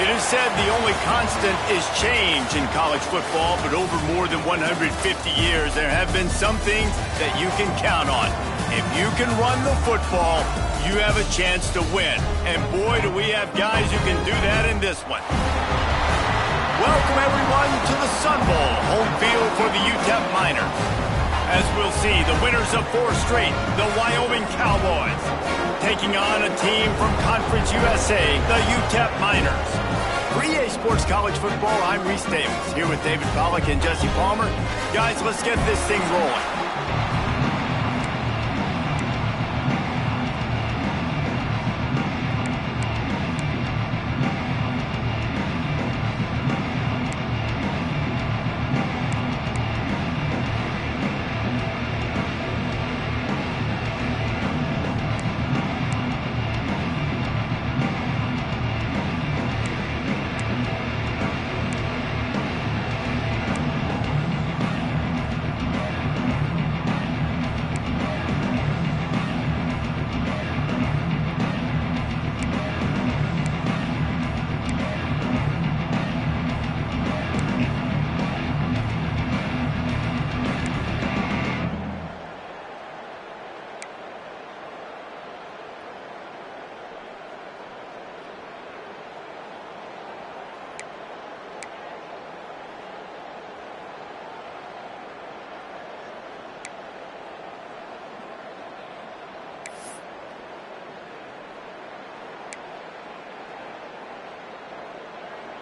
It is said the only constant is change in college football, but over more than 150 years, there have been some things that you can count on. If you can run the football, you have a chance to win. And boy, do we have guys who can do that in this one. Welcome, everyone, to the Sun Bowl, home field for the UTEP Miners. As we'll see, the winners of 4 straight, the Wyoming Cowboys, taking on a team from Conference USA, the UTEP Miners. For EA Sports College Football, I'm Reese Davis, here with David Pollack and Jesse Palmer. Guys, let's get this thing rolling.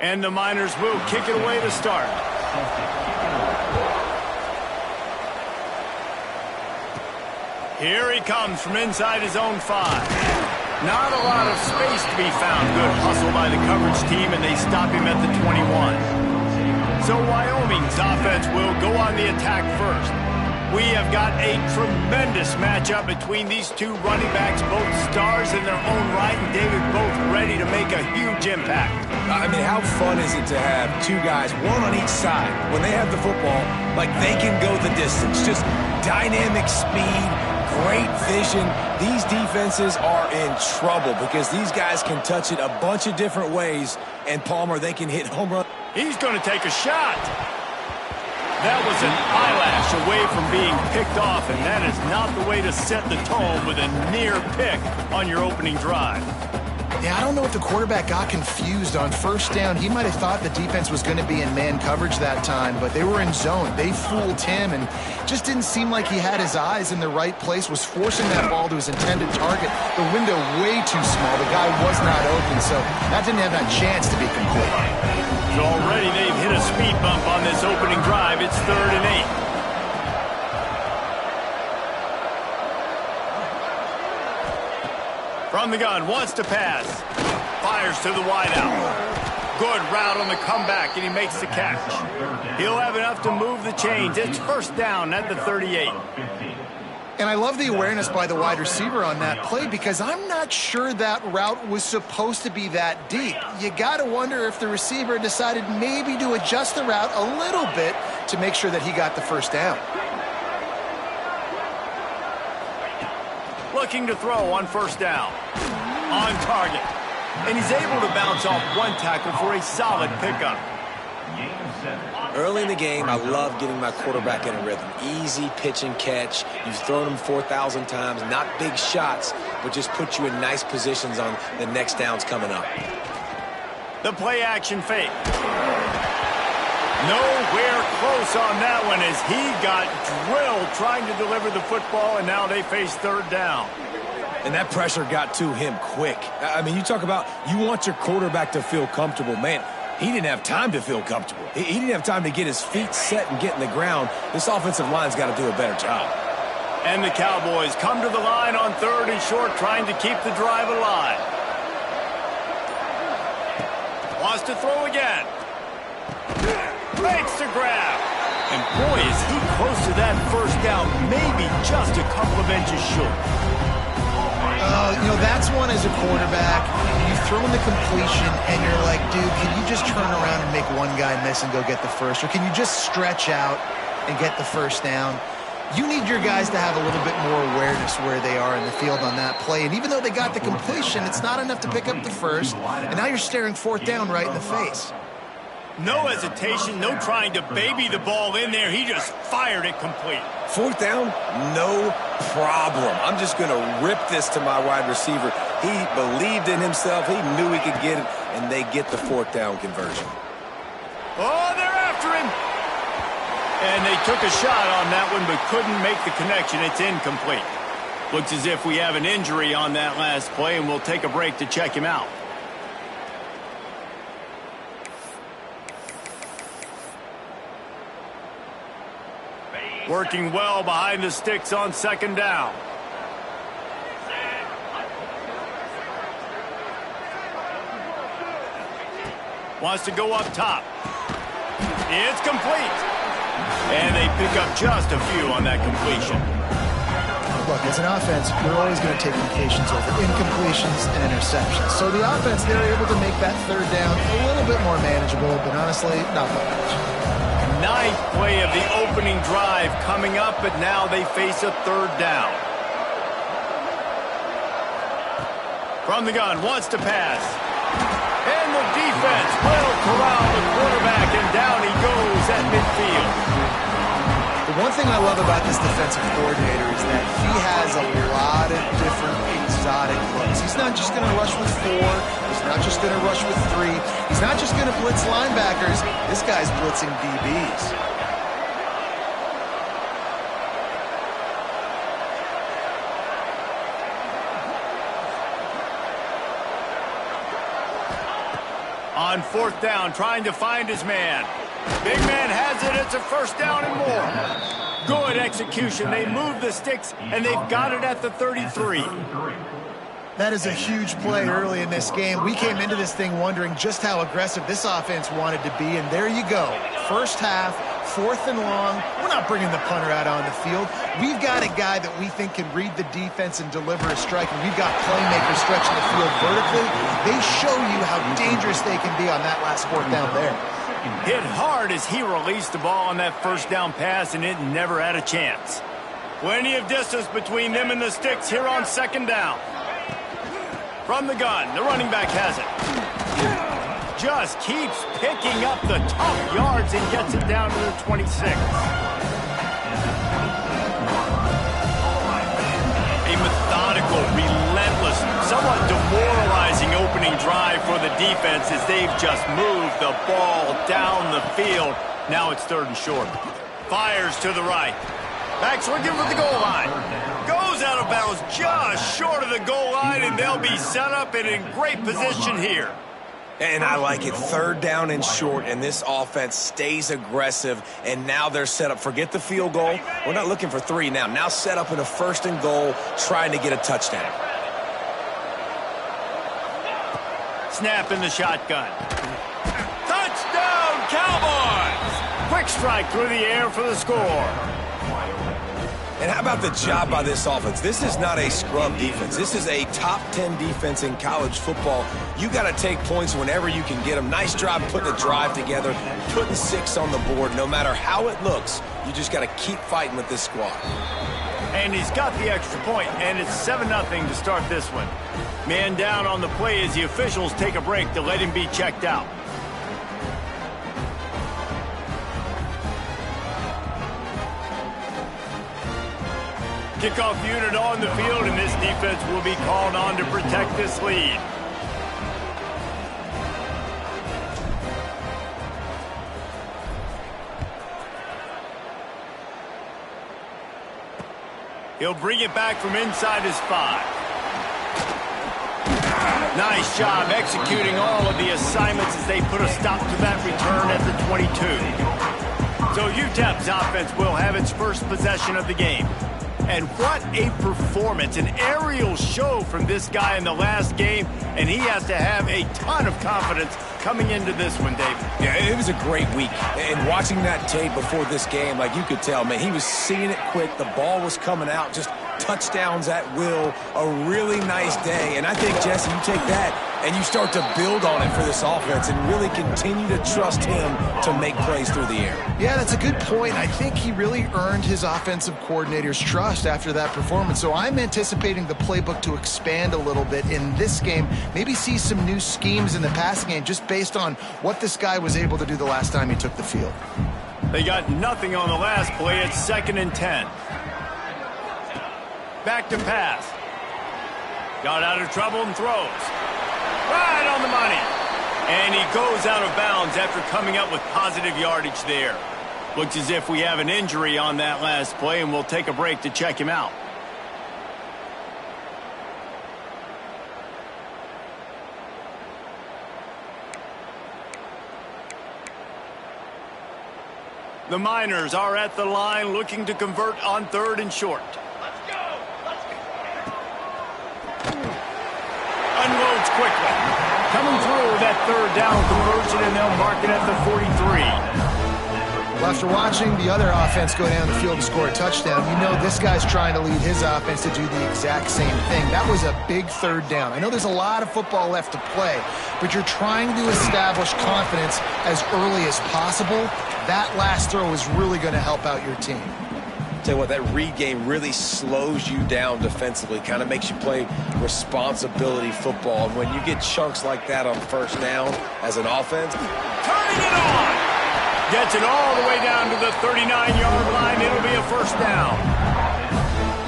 And the Miners will kick it away to start. Here he comes from inside his own 5. Not a lot of space to be found. Good hustle by the coverage team, and they stop him at the 21. So Wyoming's offense will go on the attack first. We have got a tremendous matchup between these two running backs, both stars in their own right, and David, both ready to make a huge impact. I mean, how fun is it to have 2 guys, one on each side, when they have the football, like they can go the distance. Just dynamic speed, great vision. These defenses are in trouble because these guys can touch it a bunch of different ways, and Palmer, they can hit home run. He's going to take a shot. That was an eyelash away from being picked off, and that is not the way to set the tone with a near pick on your opening drive. Yeah, I don't know if the quarterback got confused on first down. He might have thought the defense was going to be in man coverage that time, but they were in zone. They fooled him and just didn't seem like he had his eyes in the right place, was forcing that ball to his intended target. The window way too small. The guy was not open, so that didn't have that chance to be complete. So already they've hit a speed bump on this opening drive. It's 3rd and 8. From the gun, wants to pass. Fires to the wideout. Good route on the comeback, and he makes the catch. He'll have enough to move the chains. It's first down at the 38. And I love the awareness by the wide receiver on that play because I'm not sure that route was supposed to be that deep. You got to wonder if the receiver decided maybe to adjust the route a little bit to make sure that he got the first down. Looking to throw on first down. On target. And he's able to bounce off one tackle for a solid pickup. Early in the game, I love getting my quarterback in a rhythm. Easy pitch and catch. You've thrown them 4,000 times. Not big shots, but just put you in nice positions on the next downs coming up. The play action fake. Nowhere close on that one as he got drilled trying to deliver the football, and now they face 3rd down. And that pressure got to him quick. I mean, you talk about you want your quarterback to feel comfortable. Man, he didn't have time to feel comfortable. He didn't have time to get his feet set and get in the ground. This offensive line's got to do a better job. And the Cowboys come to the line on 3rd and short, trying to keep the drive alive. Wants to throw again. Makes the grab. And boy, is he close to that first down, maybe just a couple of inches short. You know, that's one as a quarterback. You throw in the completion, and you're like, dude, can you just turn around and make one guy miss and go get the first? Or can you just stretch out and get the first down? You need your guys to have a little bit more awareness where they are in the field on that play. And even though they got the completion, it's not enough to pick up the first. And now you're staring fourth down right in the face. No hesitation, no trying to baby the ball in there. He just fired it complete. Fourth down, no problem. I'm just going to rip this to my wide receiver. He believed in himself. He knew he could get it, and they get the fourth down conversion. Oh, they're after him. And they took a shot on that one, but couldn't make the connection. It's incomplete. Looks as if we have an injury on that last play, and we'll take a break to check him out. Working well behind the sticks on second down. Wants to go up top. It's complete. And they pick up just a few on that completion. Look, as an offense, we're always going to take vacations over incompletions and interceptions. So the offense, they're able to make that third down a little bit more manageable, but honestly, not that much. Ninth play of the opening drive coming up, but now they face a third down. From the gun, wants to pass. And the defense will corral the quarterback, and down he goes at midfield. The one thing I love about this defensive coordinator is that he has a lot of different exotic looks. He's not just going to rush with 4. He's not just going to rush with 3. He's not just going to blitz linebackers. This guy's blitzing DBs. On fourth down, trying to find his man. Big man has it. It's a first down and more. Good execution. They move the sticks, and they've got it at the 33. That is a huge play early in this game. We came into this thing wondering just how aggressive this offense wanted to be, and there you go. First half, fourth and long. We're not bringing the punter out on the field. We've got a guy that we think can read the defense and deliver a strike, and we've got playmakers stretching the field vertically. They show you how dangerous they can be on that last fourth down there. Hit hard as he released the ball on that first down pass, and it never had a chance. Plenty of distance between them and the sticks here on second down. From the gun, the running back has it. Just keeps picking up the tough yards and gets it down to the 26. A methodical, relentless, somewhat demoralizing opening drive for the defense as they've just moved the ball down the field. Now it's third and short. Fires to the right. Backs looking for the goal line. Goes out of bounds just short of the goal line, and they'll be set up and in great position here. And I like it. Third down and short, and this offense stays aggressive, and now they're set up. Forget the field goal. We're not looking for 3 now. Now set up in a first and goal, trying to get a touchdown. Snap in the shotgun. Touchdown, Cowboys! Quick strike through the air for the score. And how about the job by this offense? This is not a scrub defense. This is a top 10 defense in college football. You got to take points whenever you can get them. Nice job putting the drive together, putting 6 on the board. No matter how it looks, you just got to keep fighting with this squad. And he's got the extra point, and it's 7-0 to start this one. Man down on the play as the officials take a break to let him be checked out. Kickoff unit on the field, and this defense will be called on to protect this lead. He'll bring it back from inside his 5. Nice job executing all of the assignments as they put a stop to that return at the 22. So UTEP's offense will have its first possession of the game. And what a performance, an aerial show from this guy in the last game, and he has to have a ton of confidence coming into this one, David. Yeah, it was a great week. And watching that tape before this game, like you could tell, man, he was seeing it quick. The ball was coming out, just touchdowns at will, a really nice day. And I think, Jesse, you take that and you start to build on it for this offense and really continue to trust him to make plays through the air. Yeah, that's a good point. I think he really earned his offensive coordinator's trust after that performance. So I'm anticipating the playbook to expand a little bit in this game, maybe see some new schemes in the passing game just based on what this guy was able to do the last time he took the field. They got nothing on the last play. It's 2nd and 10. Back to pass. Got out of trouble and throws. Right on the money. And he goes out of bounds after coming up with positive yardage there. Looks as if we have an injury on that last play, and we'll take a break to check him out. The Miners are at the line looking to convert on 3rd and short. Let's go! Unloads quickly. Coming through with that 3rd down conversion, and they'll mark it at the 43. Well, after watching the other offense go down the field and score a touchdown, you know this guy's trying to lead his offense to do the exact same thing. That was a big 3rd down. I know there's a lot of football left to play, but you're trying to establish confidence as early as possible. That last throw is really going to help out your team. Tell you what, that read game really slows you down defensively, kind of makes you play responsibility football. And when you get chunks like that on 1st down as an offense, turning it on! Gets it all the way down to the 39-yard line. It'll be a 1st down.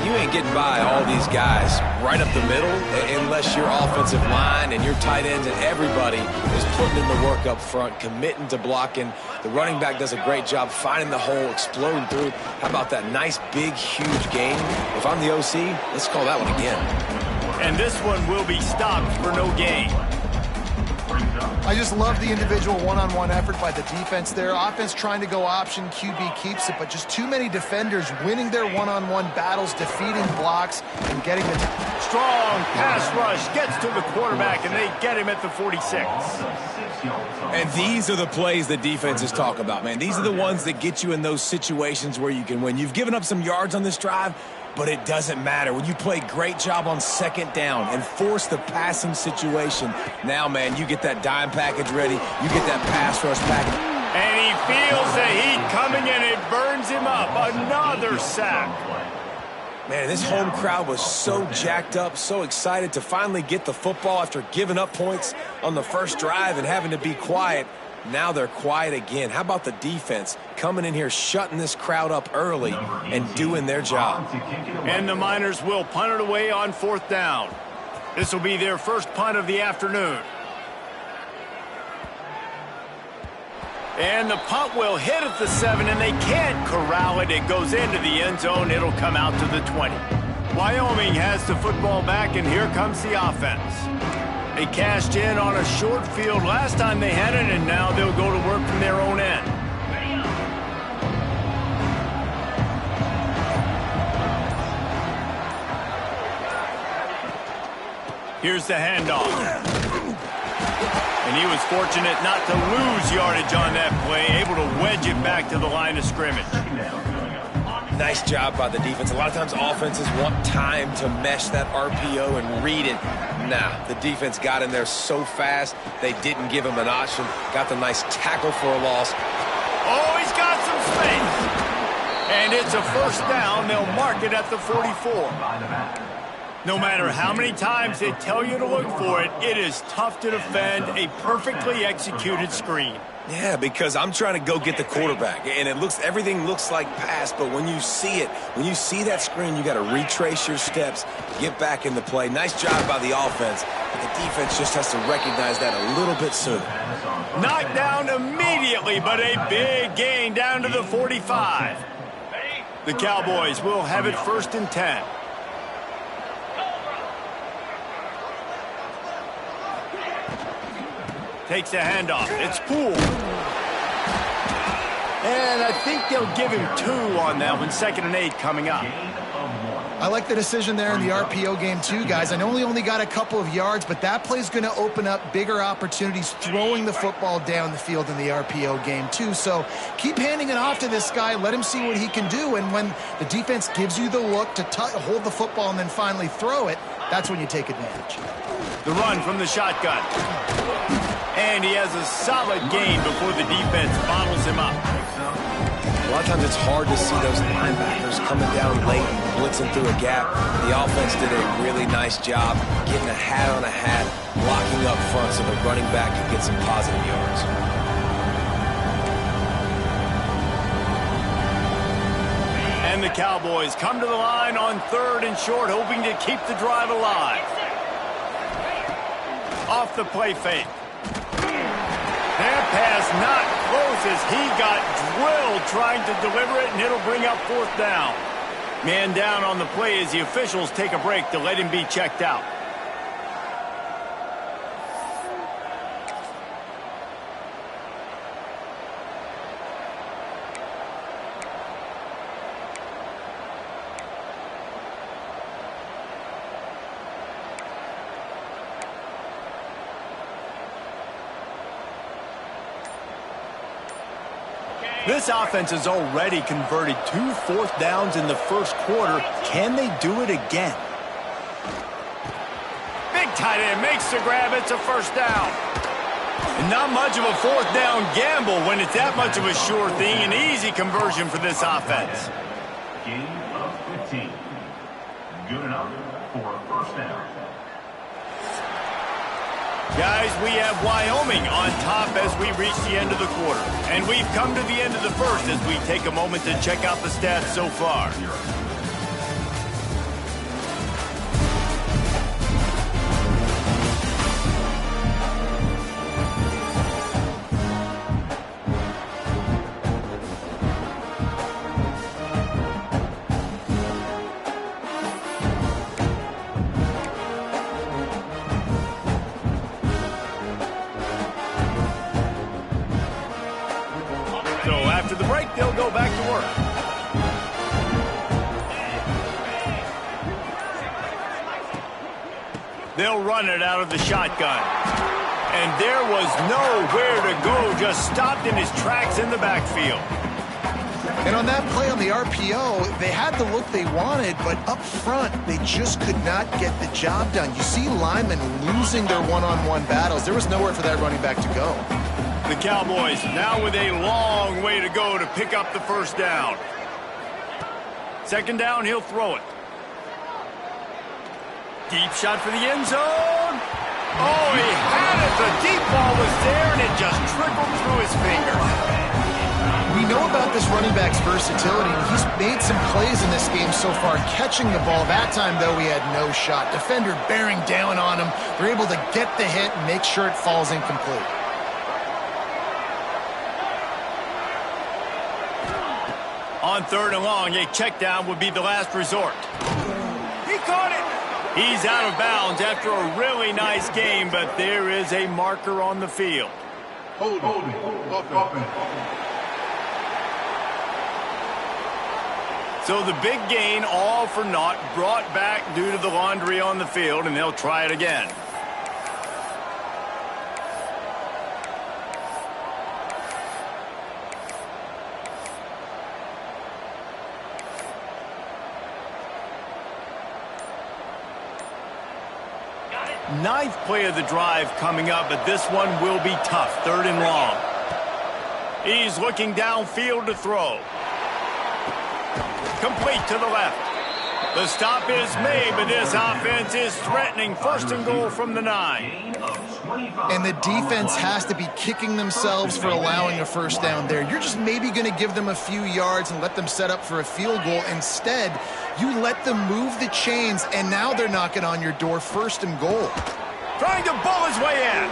You ain't getting by all these guys right up the middle unless your offensive line and your tight ends and everybody is putting in the work up front, committing to blocking. The running back does a great job finding the hole, exploding through. How about that nice, big, huge gain? If I'm the OC, let's call that one again. And this one will be stopped for no gain. I just love the individual one-on-one effort by the defense there. Offense trying to go option, QB keeps it, but just too many defenders winning their one-on-one battles, defeating blocks, and getting the... Strong pass rush gets to the quarterback, and they get him at the 46. And these are the plays that defenses talk about, man. These are the ones that get you in those situations where you can win. You've given up some yards on this drive, but it doesn't matter. When you play great job on 2nd down and force the passing situation, now, man, you get that dime package ready. You get that pass rush package. And he feels the heat coming in. It burns him up. Another sack. Man, this home crowd was so jacked up, so excited to finally get the football after giving up points on the 1st drive and having to be quiet. Now they're quiet again. How about the defense coming in here, shutting this crowd up early and doing their job? And the Miners will punt it away on 4th down. This will be their 1st punt of the afternoon. And the punt will hit at the 7, and they can't corral it. It goes into the end zone. It'll come out to the 20. Wyoming has the football back, and here comes the offense. They cashed in on a short field last time they had it, and now they'll go to work from their own end. Here's the handoff. And he was fortunate not to lose yardage on that play, able to wedge it back to the line of scrimmage. Nice job by the defense. A lot of times offenses want time to mesh that RPO and read it. Nah, the defense got in there so fast, they didn't give him an option. Got the nice tackle for a loss. Oh, he's got some space. And it's a 1st down. They'll mark it at the 44. No matter how many times they tell you to look for it, it is tough to defend a perfectly executed screen. Yeah, because I'm trying to go get the quarterback, and everything looks like pass, but when you see it, when you see that screen, you got to retrace your steps, get back in the play. Nice job by the offense, but the defense just has to recognize that a little bit sooner. Knocked down immediately, but a big gain down to the 45. The Cowboys will have it 1st and 10. Takes the handoff. It's Poole. And I think they'll give him 2 on that one. 2nd and 8 coming up. I like the decision there in the RPO game too, guys. I know he only got a couple of yards, but that play's going to open up bigger opportunities throwing the football down the field in the RPO game too. So keep handing it off to this guy. Let him see what he can do. And when the defense gives you the look to hold the football and then finally throw it, that's when you take advantage. The run from the shotgun. And he has a solid gain before the defense bottles him up. A lot of times it's hard to see those linebackers coming down late, blitzing through a gap. The offense did a really nice job getting a hat on a hat, blocking up front so the running back could get some positive yards. And the Cowboys come to the line on 3rd and short, hoping to keep the drive alive. Off the play fake. That pass not close as he got drilled trying to deliver it, and it'll bring up 4th down. Man down on the play as the officials take a break to let him be checked out. This offense has already converted 2 4th downs in the first quarter. Can they do it again? Big tight end makes the grab. It's a 1st down. And not much of a 4th down gamble when it's that much of a sure thing. An easy conversion for this offense. Gain of 15. Good enough for a 1st down. Guys, we have Wyoming on top as we reach the end of the quarter. And we've come to the end of the first as we take a moment to check out the stats so far. So after the break, they'll go back to work. They'll run it out of the shotgun. And there was nowhere to go, just stopped in his tracks in the backfield. And on that play on the RPO, they had the look they wanted, but up front, they just could not get the job done. You see linemen losing their one-on-one battles. There was nowhere for that running back to go. The Cowboys now with a long way to go to pick up the 1st down. 2nd down, he'll throw it. Deep shot for the end zone. Oh, he had it. The deep ball was there, and it just trickled through his fingers. We know about this running back's versatility, and he's made some plays in this game so far, catching the ball. That time, though, he had no shot. Defender bearing down on him. They're able to get the hit and make sure it falls incomplete. On 3rd and long, a check down would be the last resort. He caught it. He's out of bounds after a really nice game, but there is a marker on the field. Hold it. So the big gain, all for naught, brought back due to the laundry on the field, and they'll try it again. Ninth play of the drive coming up, but this one will be tough. 3rd and long. He's looking downfield to throw. Complete to the left. The stop is made, but this offense is threatening. 1st and goal from the 9. And the defense has to be kicking themselves for allowing a 1st down there. You're just maybe going to give them a few yards and let them set up for a field goal. Instead, you let them move the chains, and now they're knocking on your door. 1st and goal. Trying to bull his way in.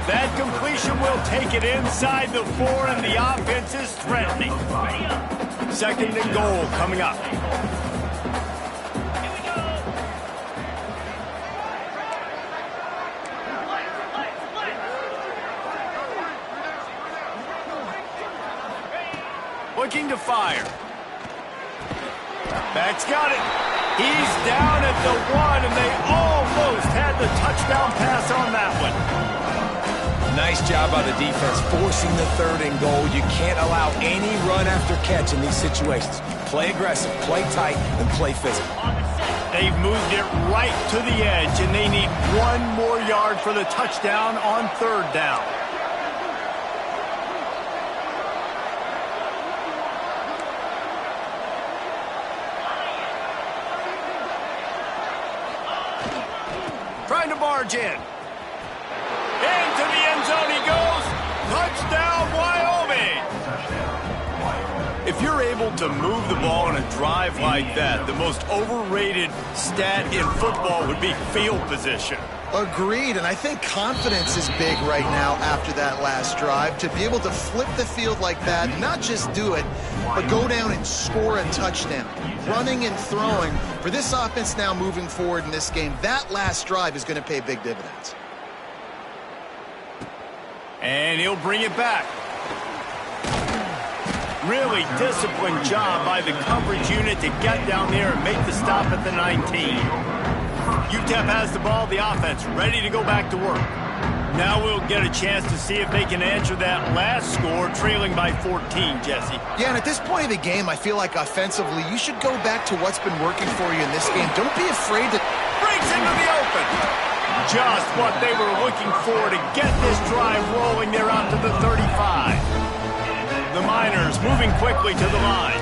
That completion will take it inside the 4, and the offense is threatening. 2nd and goal coming up. Looking to fire. Back's got it. He's down at the 1, and they almost had the touchdown pass on that one. Nice job by the defense forcing the 3rd and goal. You can't allow any run after catch in these situations. Play aggressive, play tight, and play physical. They've moved it right to the edge, and they need 1 more yard for the touchdown on 3rd down. Trying to barge in. Into the end zone he goes. Touchdown, Wyoming. If you're able to move the ball in a drive like that, the most overrated stat in football would be field position. Agreed, and I think confidence is big right now after that last drive. To be able to flip the field like that, not just do it, but go down and score a touchdown. Running and throwing, for this offense now moving forward in this game, that last drive is going to pay big dividends. And he'll bring it back. Really disciplined job by the coverage unit to get down there and make the stop at the 19. UTEP has the ball, the offense ready to go back to work. Now we'll get a chance to see if they can answer that last score, trailing by 14, Jesse. Yeah, and at this point of the game, I feel like offensively, you should go back to what's been working for you in this game. Don't be afraid to... Breaks into the open. Just what they were looking for to get this drive rolling there out to the 35. The Miners moving quickly to the line.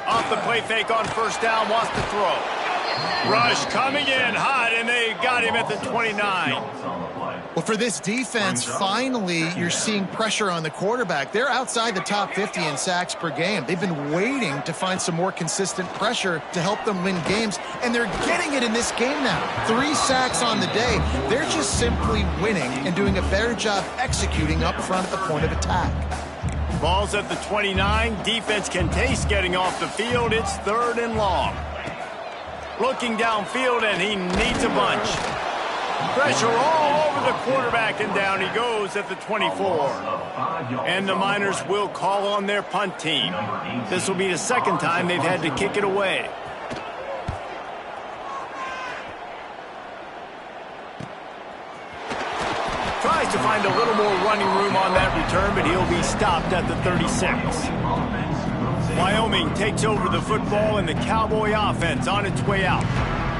Off the play fake on 1st down, wants to throw. Rush coming in hot, and they got him at the 29. Well, for this defense, finally, you're seeing pressure on the quarterback. They're outside the top 50 in sacks per game. They've been waiting to find some more consistent pressure to help them win games, and they're getting it in this game now. 3 sacks on the day. They're just simply winning and doing a better job executing up front at the point of attack. Ball's at the 29. Defense can taste getting off the field. It's 3rd and long. Looking downfield, and he needs a bunch. Pressure all over the quarterback, and down he goes at the 24. And the Miners will call on their punt team. This will be the 2nd time they've had to kick it away. Tries to find a little more running room on that return, but he'll be stopped at the 36. Wyoming takes over the football, and the Cowboy offense on its way out.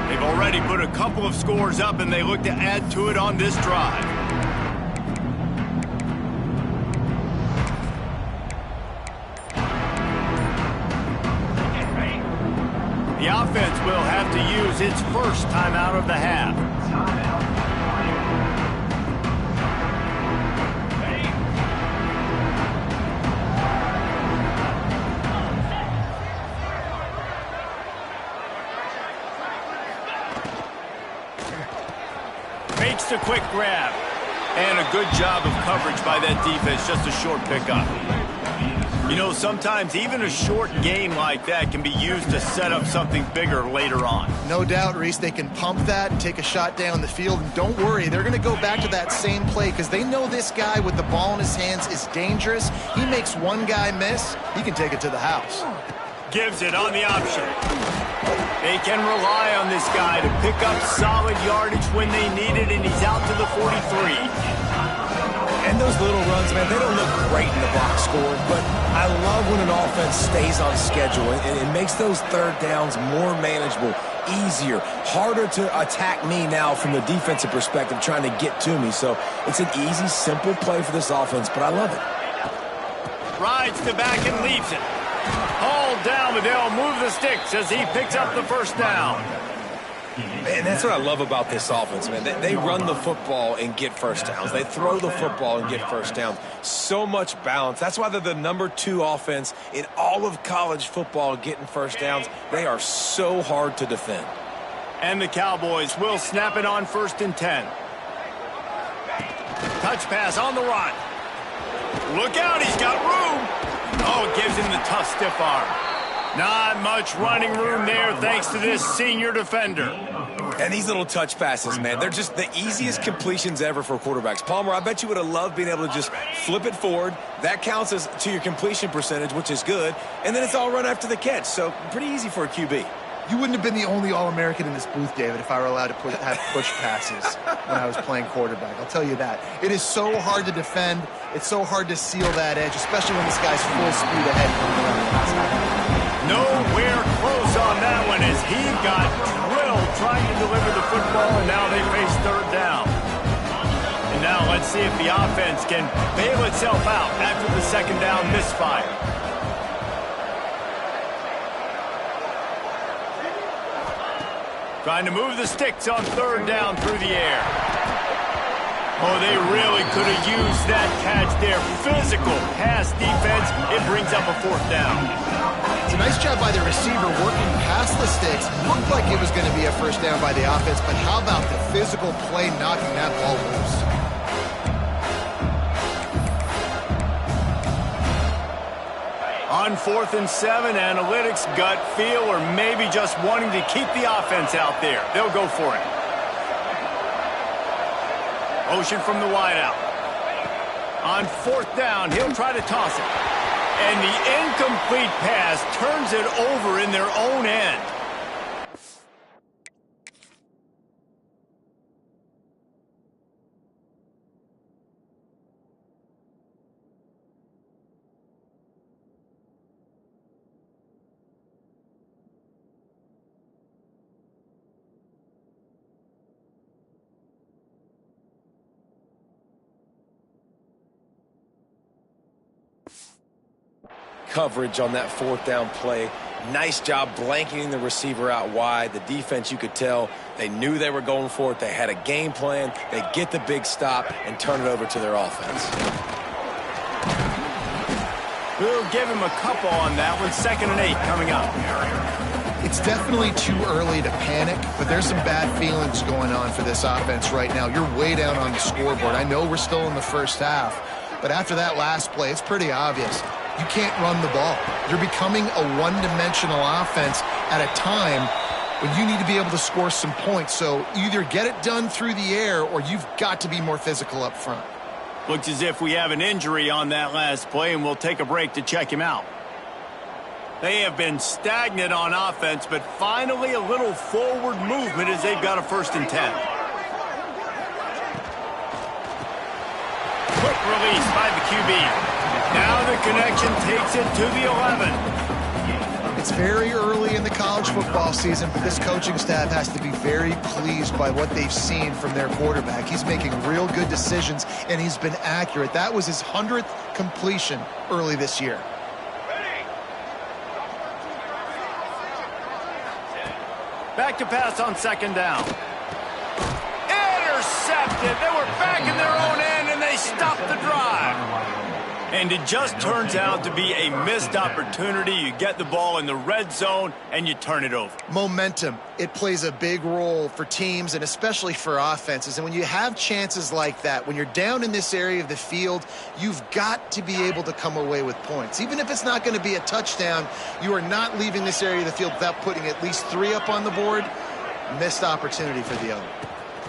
They've already put a couple of scores up, and they look to add to it on this drive. The offense will have to use its first timeout of the half. Makes a quick grab. And a good job of coverage by that defense. Just a short pickup. You know, sometimes even a short gain like that can be used to set up something bigger later on. No doubt, Reese, they can pump that and take a shot down the field. And don't worry, they're going to go back to that same play because they know this guy with the ball in his hands is dangerous. He makes one guy miss, he can take it to the house. Gives it on the option. They can rely on this guy to pick up solid yardage when they need it, and he's out to the 43. And those little runs, man, they don't look great in the box score, but I love when an offense stays on schedule, and it makes those 3rd downs more manageable, easier, harder to attack me now from the defensive perspective trying to get to me. So it's an easy, simple play for this offense, but I love it. Rides to back and leaves it. Hauled down, but they'll move the sticks as he picks up the 1st down. And that's what I love about this offense, man. They run the football and get 1st downs. They throw the football and get 1st downs. So much balance. That's why they're the #2 offense in all of college football getting 1st downs. They are so hard to defend. And the Cowboys will snap it on 1st and 10. Touch pass on the run. Look out, he's got room. Oh, it gives him the tough stiff arm. Not much running room there thanks to this senior defender. And these little touch passes, man, they're just the easiest completions ever for quarterbacks. Palmer, I bet you would have loved being able to just flip it forward. That counts as to your completion percentage, which is good. And then it's all run after the catch, so pretty easy for a QB. You wouldn't have been the only All-American in this booth, David, if I were allowed to have push passes when I was playing quarterback. I'll tell you that. It is so hard to defend. It's so hard to seal that edge, especially when this guy's full speed ahead. Nowhere close on that one as he got drilled trying to deliver the football, and now they face third down. And now let's see if the offense can bail itself out after the second down misfire. Trying to move the sticks on third down through the air. Oh, they really could have used that catch there. Physical pass defense. It brings up a fourth down. It's a nice job by the receiver working past the sticks. Looked like it was going to be a first down by the offense, but how about the physical play knocking that ball loose? On 4th and 7, analytics, gut feel, or maybe just wanting to keep the offense out there. They'll go for it. Motion from the wideout. On 4th down, he'll try to toss it. And the incomplete pass turns it over in their own end. Coverage on that 4th down play. Nice job blanketing the receiver out wide. The defense, you could tell, they knew they were going for it. They had a game plan. They get the big stop and turn it over to their offense. We'll give him a couple on that one. 2nd and 8 coming up. It's definitely too early to panic, but there's some bad feelings going on for this offense right now. You're way down on the scoreboard. I know we're still in the first half, but after that last play, it's pretty obvious. You can't run the ball. You're becoming a one-dimensional offense at a time when you need to be able to score some points. So either get it done through the air or you've got to be more physical up front. Looks as if we have an injury on that last play, and we'll take a break to check him out. They have been stagnant on offense, but finally a little forward movement as they've got a 1st and 10. Quick release by the QB. Now the connection takes it to the 11. It's very early in the college football season, but this coaching staff has to be very pleased by what they've seen from their quarterback. He's making real good decisions, and he's been accurate. That was his 100th completion early this year. Back to pass on 2nd down. Intercepted. They were back in their own end, and they stopped the drive. And it just turns out to be a missed opportunity. You get the ball in the red zone, and you turn it over. Momentum. It plays a big role for teams and especially for offenses. And when you have chances like that, when you're down in this area of the field, you've got to be able to come away with points. Even if it's not going to be a touchdown, you are not leaving this area of the field without putting at least 3 up on the board. Missed opportunity for the other.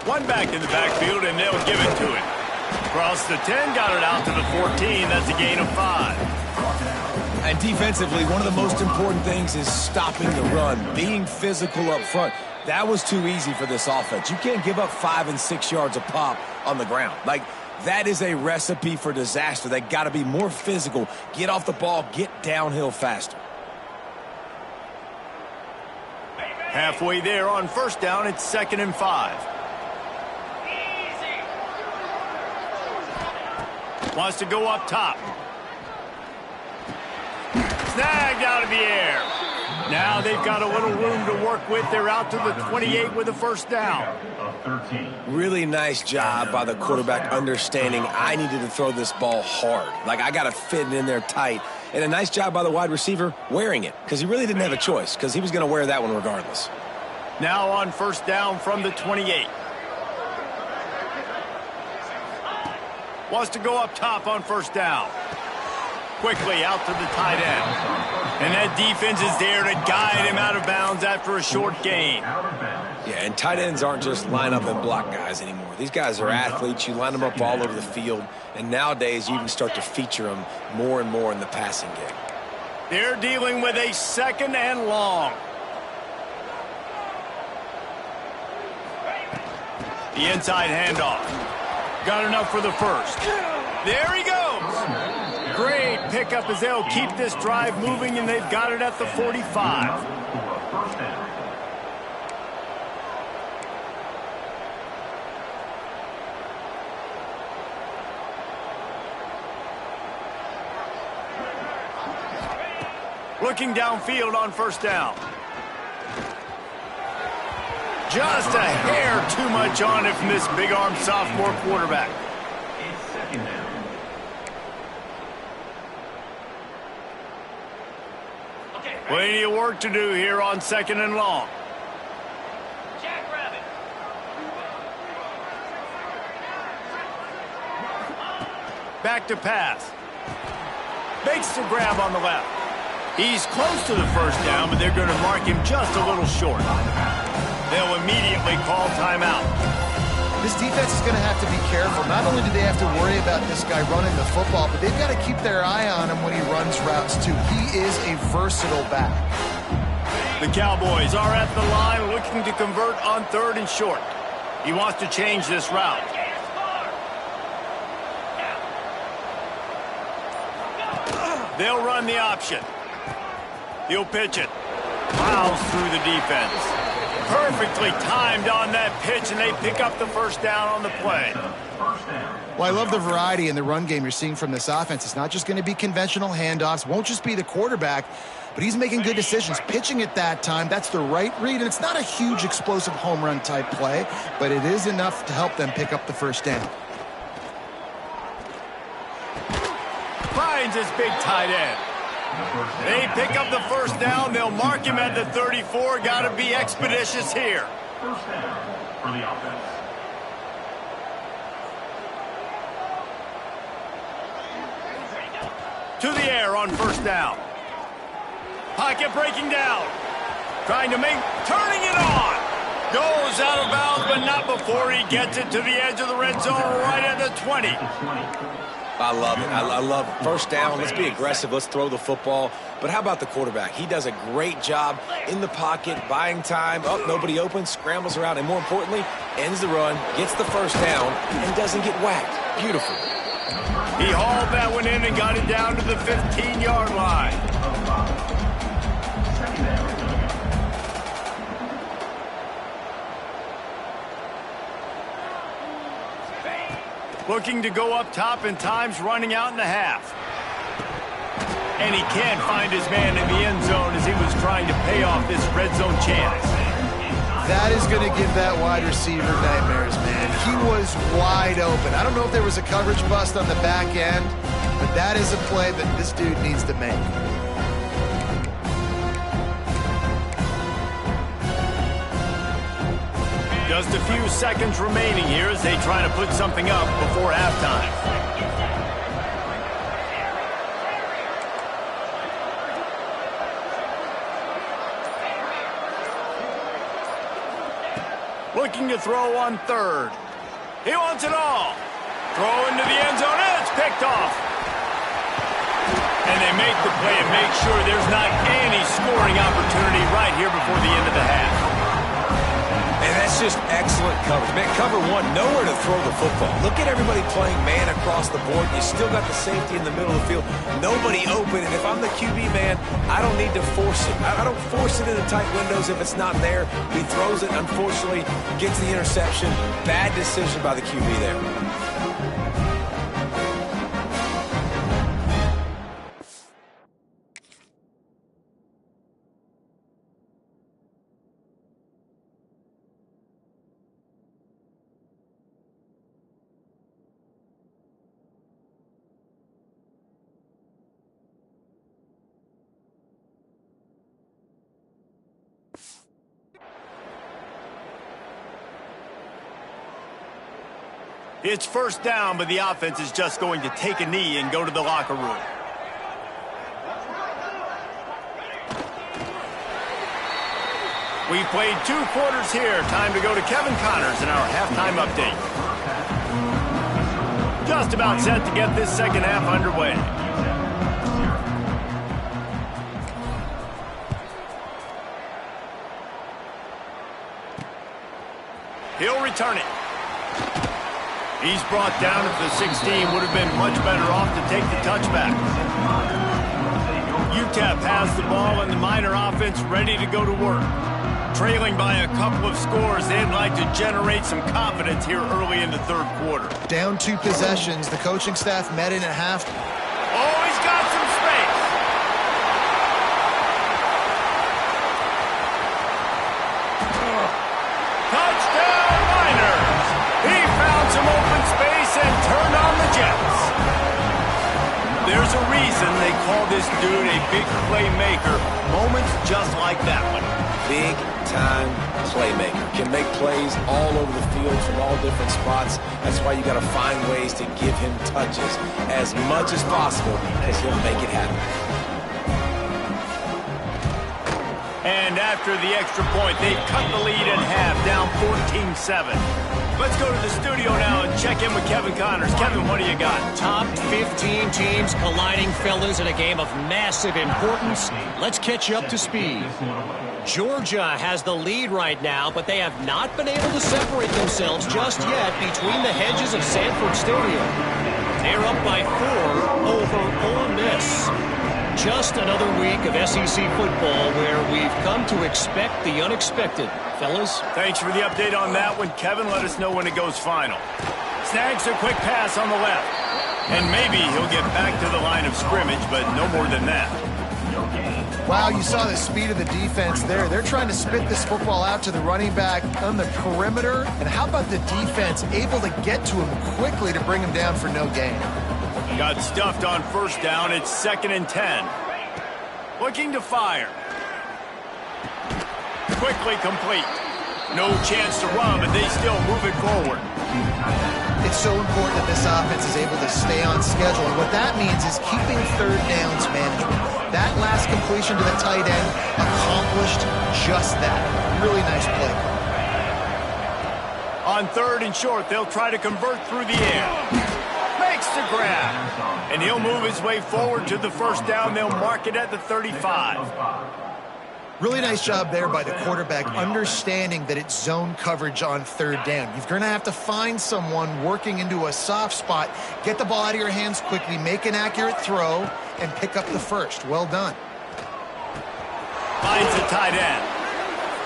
One back in the backfield, and they'll give it to him. Across the 10, got it out to the 14. That's a gain of 5. And defensively, one of the most important things is stopping the run, being physical up front. That was too easy for this offense. You can't give up 5 and 6 yards a pop on the ground. Like, that is a recipe for disaster. They got to be more physical, get off the ball, get downhill faster. Halfway there on 1st down, it's 2nd and 5. Wants to go up top. Snagged out of the air. Now they've got a little room to work with. They're out to the 28 with a 1st down. Really nice job by the quarterback understanding I needed to throw this ball hard. Like, I got to fit it in there tight. And a nice job by the wide receiver wearing it, because he really didn't have a choice, because he was going to wear that one regardless. Now on 1st down from the 28. Wants to go up top on 1st down. quickly out to the tight end. And that defense is there to guide him out of bounds after a short gain. Yeah, and tight ends aren't just line up and block guys anymore. These guys are athletes. You line them up all over the field. And nowadays, you can start to feature them more and more in the passing game. They're dealing with a 2nd and long. The inside handoff. Got enough for the first. There he goes. Great pickup as they'll keep this drive moving, and they've got it at the 45. Looking downfield on 1st down. Just a hair too much on it from this big-armed sophomore quarterback. It's 2nd down. Plenty of work to do here on 2nd and long. Back to pass. Makes the grab on the left. He's close to the 1st down, but they're going to mark him just a little short. They'll immediately call timeout. This defense is going to have to be careful. Not only do they have to worry about this guy running the football, but they've got to keep their eye on him when he runs routes, too. He is a versatile back. The Cowboys are at the line looking to convert on 3rd and short. He wants to change this route. They'll run the option. He'll pitch it. Plows through the defense. Perfectly timed on that pitch, and they pick up the 1st down on the play. Well, I love the variety in the run game you're seeing from this offense. It's not just going to be conventional handoffs. Won't just be the quarterback, but he's making good decisions. Pitching at that time, that's the right read, and it's not a huge explosive home run type play, but it is enough to help them pick up the 1st down. Finds his big tight end. They pick up the 1st down. They'll mark him at the 34. Got to be expeditious here. 1st down for the offense. To the air on 1st down. Pocket breaking down. Trying to turning it on. Goes out of bounds, but not before he gets it to the edge of the red zone right at the 20. I love it. I love 1st down. Let's be aggressive. Let's throw the football. But how about the quarterback? He does a great job in the pocket, buying time. Oh, nobody open, scrambles around, and more importantly, ends the run, gets the 1st down, and doesn't get whacked. Beautiful. He hauled that one in and got it down to the 15-yard line. 2nd down. Looking to go up top, and time's running out in the half. And he can't find his man in the end zone as he was trying to pay off this red zone chance. That is going to give that wide receiver nightmares, man. He was wide open. I don't know if there was a coverage bust on the back end, but that is a play that this dude needs to make. Just a few seconds remaining here as they try to put something up before halftime. Looking to throw on 3rd. He wants it all. Throw into the end zone, and it's picked off. And they make the play and make sure there's not any scoring opportunity right here before the end of the half. And that's just excellent coverage. Man, cover 1, nowhere to throw the football. Look at everybody playing man across the board. You still got the safety in the middle of the field. Nobody open. And if I'm the QB, man, I don't need to force it. I don't force it into tight windows if it's not there. He throws it, unfortunately, gets the interception. Bad decision by the QB there. It's 1st down, but the offense is just going to take a knee and go to the locker room. We've played 2 quarters here. Time to go to Kevin Connors in our halftime update. Just about set to get this second half underway. He'll return it. He's brought down at the 16. Would have been much better off to take the touchback. UTEP has the ball and the Miner offense ready to go to work. Trailing by a couple of scores, they'd like to generate some confidence here early in the third quarter. Down 2 possessions. The coaching staff met in at half. Oh, he's got some space. Touchdown, Miners. He found some open space and turned on the Jets. There's a reason they call this dude a big playmaker. Moments just like that one. Big-time playmaker. Can make plays all over the field from all different spots. That's why you got to find ways to give him touches as much as possible because he'll make it happen. And after the extra point, they cut the lead in half, down 14-7. Let's go to the studio now and check in with Kevin Connors. Kevin, what do you got? Top 15 teams colliding, fellas, in a game of massive importance. Let's catch you up to speed. Georgia has the lead right now, but they have not been able to separate themselves just yet between the hedges of Sanford Stadium. They're up by 4 over Ole Miss. Just another week of SEC football where we've come to expect the unexpected. Fellas? Thanks for the update on that one, Kevin. Let us know when it goes final. Snags a quick pass on the left. And maybe he'll get back to the line of scrimmage, but no more than that. Wow, you saw the speed of the defense there. They're trying to spit this football out to the running back on the perimeter. And how about the defense able to get to him quickly to bring him down for no gain? Got stuffed on first down. It's 2nd and 10. Looking to fire. Quickly complete. No chance to run, but they still move it forward. It's so important that this offense is able to stay on schedule. And what that means is keeping third downs management. That last completion to the tight end accomplished just that. Really nice play. On 3rd and short, they'll try to convert through the air. Makes the grab. And he'll move his way forward to the first down. They'll mark it at the 35. Really nice job there by the quarterback, understanding that it's zone coverage on 3rd down. You're going to have to find someone working into a soft spot, get the ball out of your hands quickly, make an accurate throw, and pick up the first. Well done. Finds the tight end.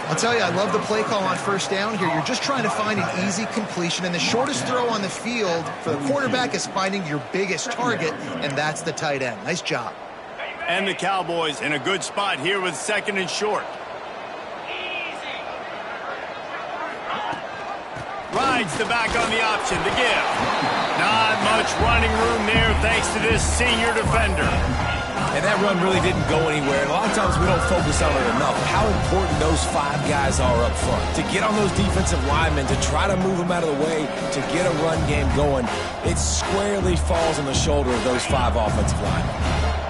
I'll tell you, I love the play call on first down here. You're just trying to find an easy completion, and the shortest throw on the field for the quarterback is finding your biggest target, and that's the tight end. Nice job. And the Cowboys in a good spot here with 2nd and short. Rides the back on the option, the give. Not much running room there thanks to this senior defender. And that run really didn't go anywhere. And a lot of times we don't focus on it enough. How important those 5 guys are up front. To get on those defensive linemen, to try to move them out of the way, to get a run game going, it squarely falls on the shoulder of those 5 offensive linemen.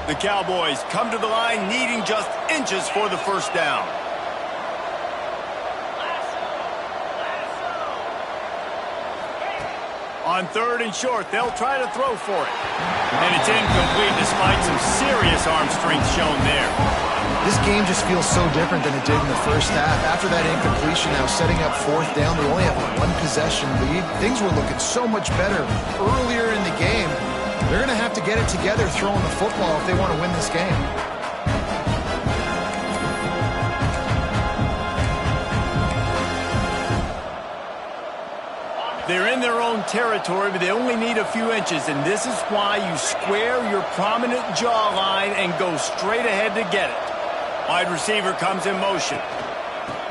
The Cowboys come to the line needing just inches for the first down. On 3rd and short, they'll try to throw for it. And it's incomplete despite some serious arm strength shown there. This game just feels so different than it did in the first half. After that incompletion, now setting up 4th down, they only have a 1 possession lead. Things were looking so much better earlier in the game. They're going to have to get it together throwing the football if they want to win this game. They're in their own territory, but they only need a few inches, and this is why you square your prominent jawline and go straight ahead to get it. Wide receiver comes in motion.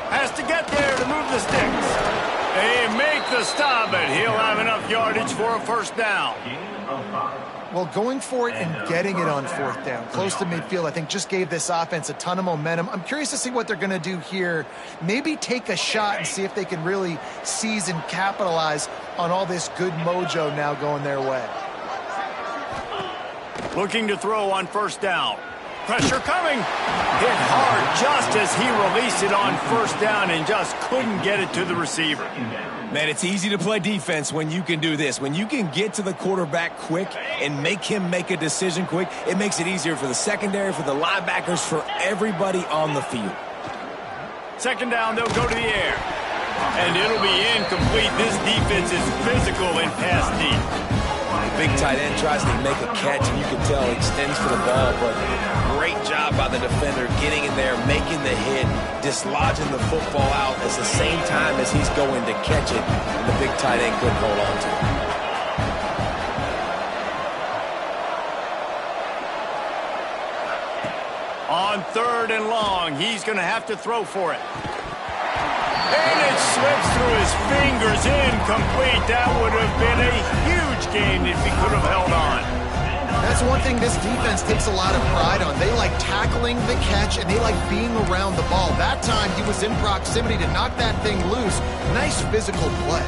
Has to get there to move the sticks. They make the stop, and he'll have enough yardage for a first down. Well, going for it and getting it on 4th down, close to midfield, I think just gave this offense a ton of momentum. I'm curious to see what they're going to do here. Maybe take a shot and see if they can really seize and capitalize on all this good mojo now going their way. Looking to throw on first down. Pressure coming. Hit hard just as he released it on first down and just couldn't get it to the receiver. Man, it's easy to play defense when you can do this. When you can get to the quarterback quick and make him make a decision quick, it makes it easier for the secondary, for the linebackers, for everybody on the field. Second down, they'll go to the air. And it'll be incomplete. This defense is physical and pass deep. The big tight end tries to make a catch, and you can tell he extends for the ball, but great job by the defender getting in there, making the hit, dislodging the football out at the same time as he's going to catch it, and the big tight end couldn't hold on to it. On third and long, he's going to have to throw for it. And it slips through his fingers, incomplete. That would have been a huge game if he could have held on. That's one thing this defense takes a lot of pride on. They like tackling the catch, and they like being around the ball. That time, he was in proximity to knock that thing loose. Nice physical play.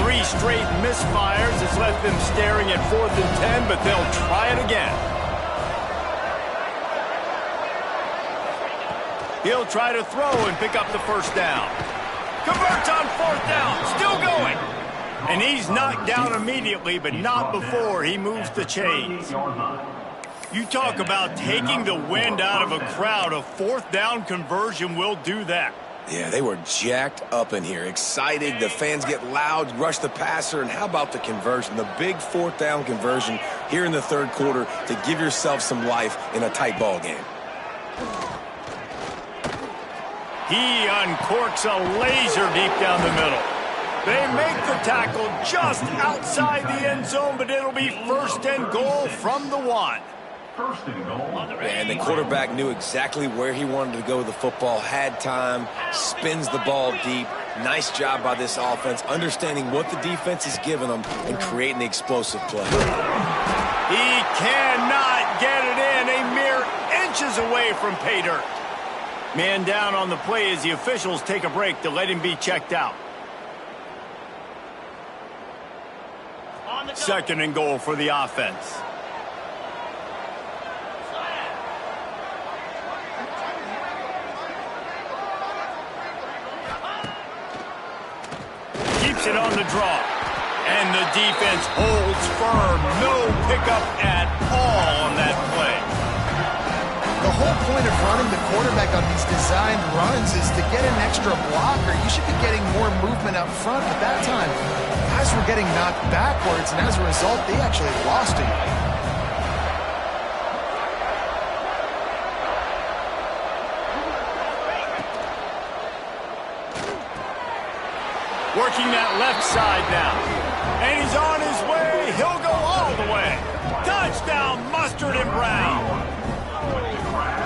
3 straight misfires has left them staring at 4th and 10, but they'll try it again. He'll try to throw and pick up the first down. Converts on 4th down, still going. And he's knocked down immediately, but not before he moves the chains. You talk about taking the wind out of a crowd. A 4th down conversion will do that. Yeah, they were jacked up in here, excited. The fans get loud, rush the passer, and how about the conversion? The big 4th down conversion here in the third quarter to give yourself some life in a tight ball game. He uncorks a laser deep down the middle. They make the tackle just outside the end zone, but it'll be 1st and goal from the 1. And the quarterback knew exactly where he wanted to go with the football, had time, spins the ball deep. Nice job by this offense, understanding what the defense is giving them and creating the explosive play. He cannot get it in, a mere inches away from pay dirt. Man down on the play as the officials take a break to let him be checked out. 2nd and goal for the offense. Keeps it on the draw. And the defense holds firm. No pickup at all on that play. The whole point of running the quarterback on these designed runs is to get an extra blocker. You should be getting more movement up front, but that time, guys were getting knocked backwards, and as a result, they actually lost it. Working that left side now. And he's on his way. He'll go all the way. Touchdown, Mustard and Brown.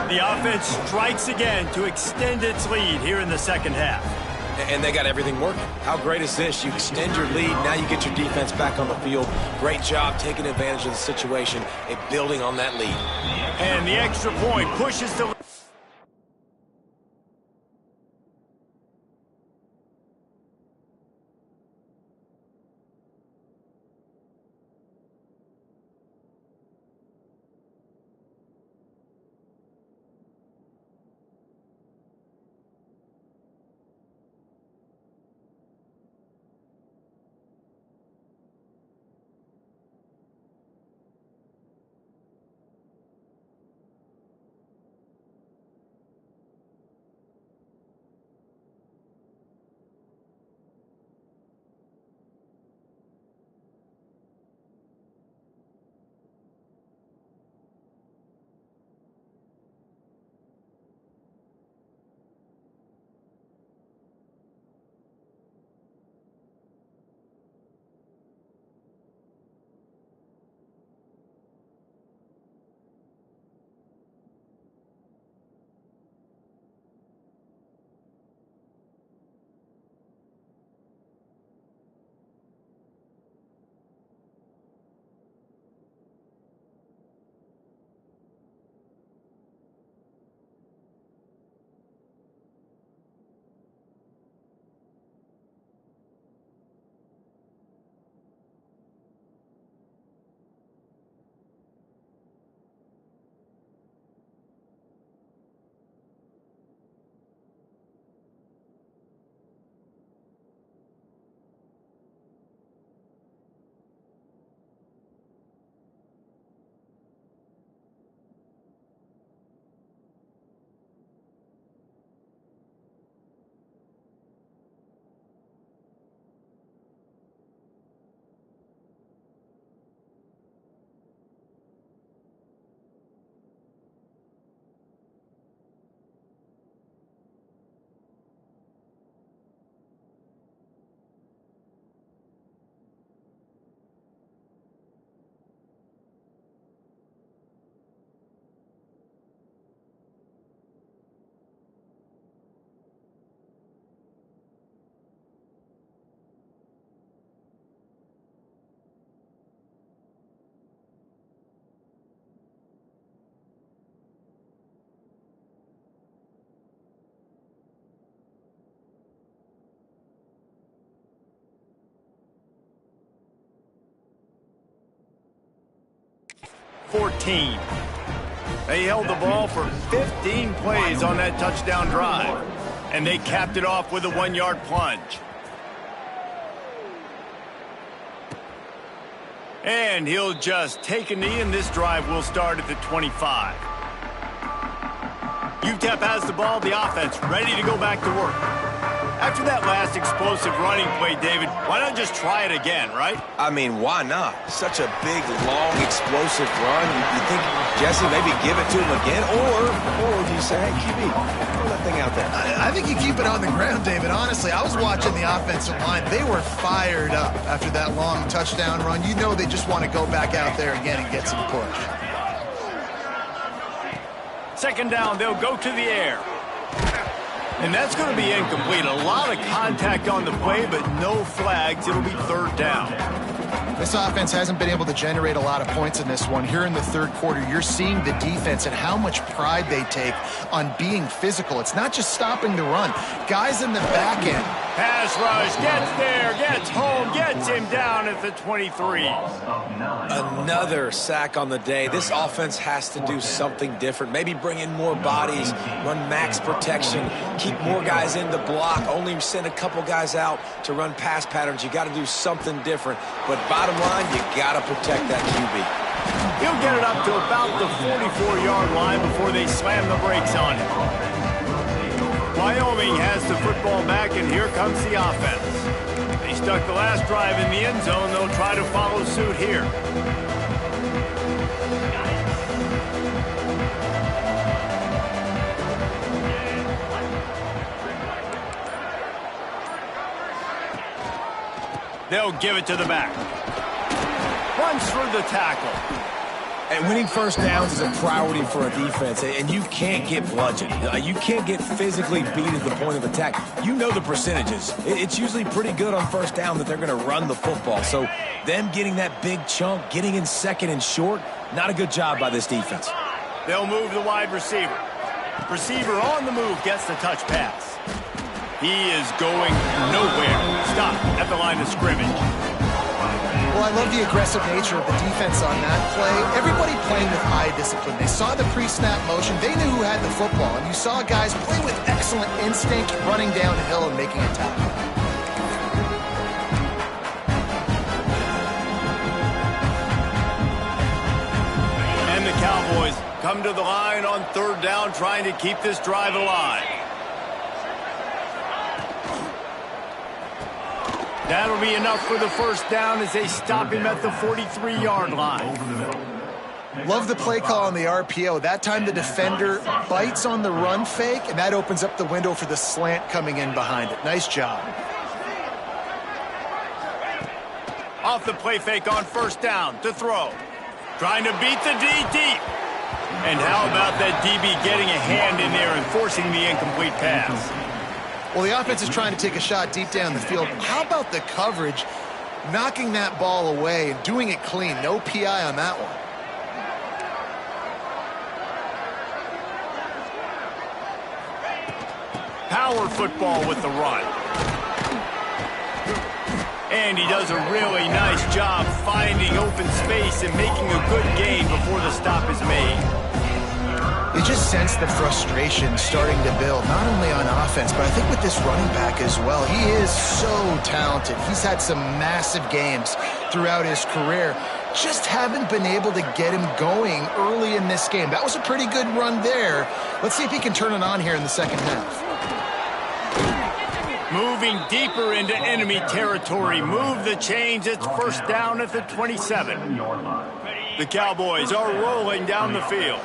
The offense strikes again to extend its lead here in the second half. And they got everything working. How great is this? You extend your lead, now you get your defense back on the field. Great job taking advantage of the situation and building on that lead. And the extra point pushes the 14. They held the ball for 15 plays on that touchdown drive, and they capped it off with a 1-yard plunge. And he'll just take a knee, and this drive will start at the 25. UTEP has the ball, the offense ready to go back to work. After that last explosive running play, David, why not just try it again, right? I mean, why not? Such a big, long, explosive run. You think, Jesse, maybe give it to him again? Or do you say, hey, QB, throw that thing out there? I think you keep it on the ground, David. Honestly, I was watching the offensive line. They were fired up after that long touchdown run. You know they just want to go back out there again and get some push. Second down, they'll go to the air. And that's going to be incomplete. A lot of contact on the play, but no flags. It'll be third down. This offense hasn't been able to generate a lot of points in this one. Here in the third quarter, you're seeing the defense and how much pride they take on being physical. It's not just stopping the run. Guys in the back end. Pass rush, gets there, gets home, gets him down at the 23. Another sack on the day. This offense has to do something different. Maybe bring in more bodies, run max protection, keep more guys in the block, only send a couple guys out to run pass patterns. You got to do something different. But bottom line, you got to protect that QB. He'll get it up to about the 44-yard line before they slam the brakes on him. Wyoming has the football back, and here comes the offense. They stuck the last drive in the end zone. They'll try to follow suit here. They'll give it to the back. Runs through the tackle. And winning first downs is a priority for a defense, and you can't get bludgeoned. You can't get physically beat at the point of attack. You know the percentages. It's usually pretty good on first down that they're going to run the football. So them getting that big chunk, getting in second and short, not a good job by this defense. They'll move the wide receiver. Receiver on the move gets the touch pass. He is going nowhere. Stop at the line of scrimmage. Well, I love the aggressive nature of the defense on that play. Everybody playing with eye discipline. They saw the pre-snap motion. They knew who had the football. And you saw guys play with excellent instinct, running downhill and making a tackle. And the Cowboys come to the line on third down, trying to keep this drive alive. That'll be enough for the first down as they stop him at the 43-yard line. Love the play call on the RPO. That time the defender bites on the run fake, and that opens up the window for the slant coming in behind it. Nice job. Off the play fake on first down to throw. Trying to beat the D deep. And how about that DB getting a hand in there and forcing the incomplete pass? Well, the offense is trying to take a shot deep down the field. How about the coverage, knocking that ball away and doing it clean? No PI on that one. Power football with the run. And he does a really nice job finding open space and making a good gain before the stop is made. You just sense the frustration starting to build, not only on offense, but I think with this running back as well. He is so talented. He's had some massive games throughout his career. Just haven't been able to get him going early in this game. That was a pretty good run there. Let's see if he can turn it on here in the second half. Moving deeper into enemy territory. Move the chains. It's first down at the 27. The Cowboys are rolling down the field.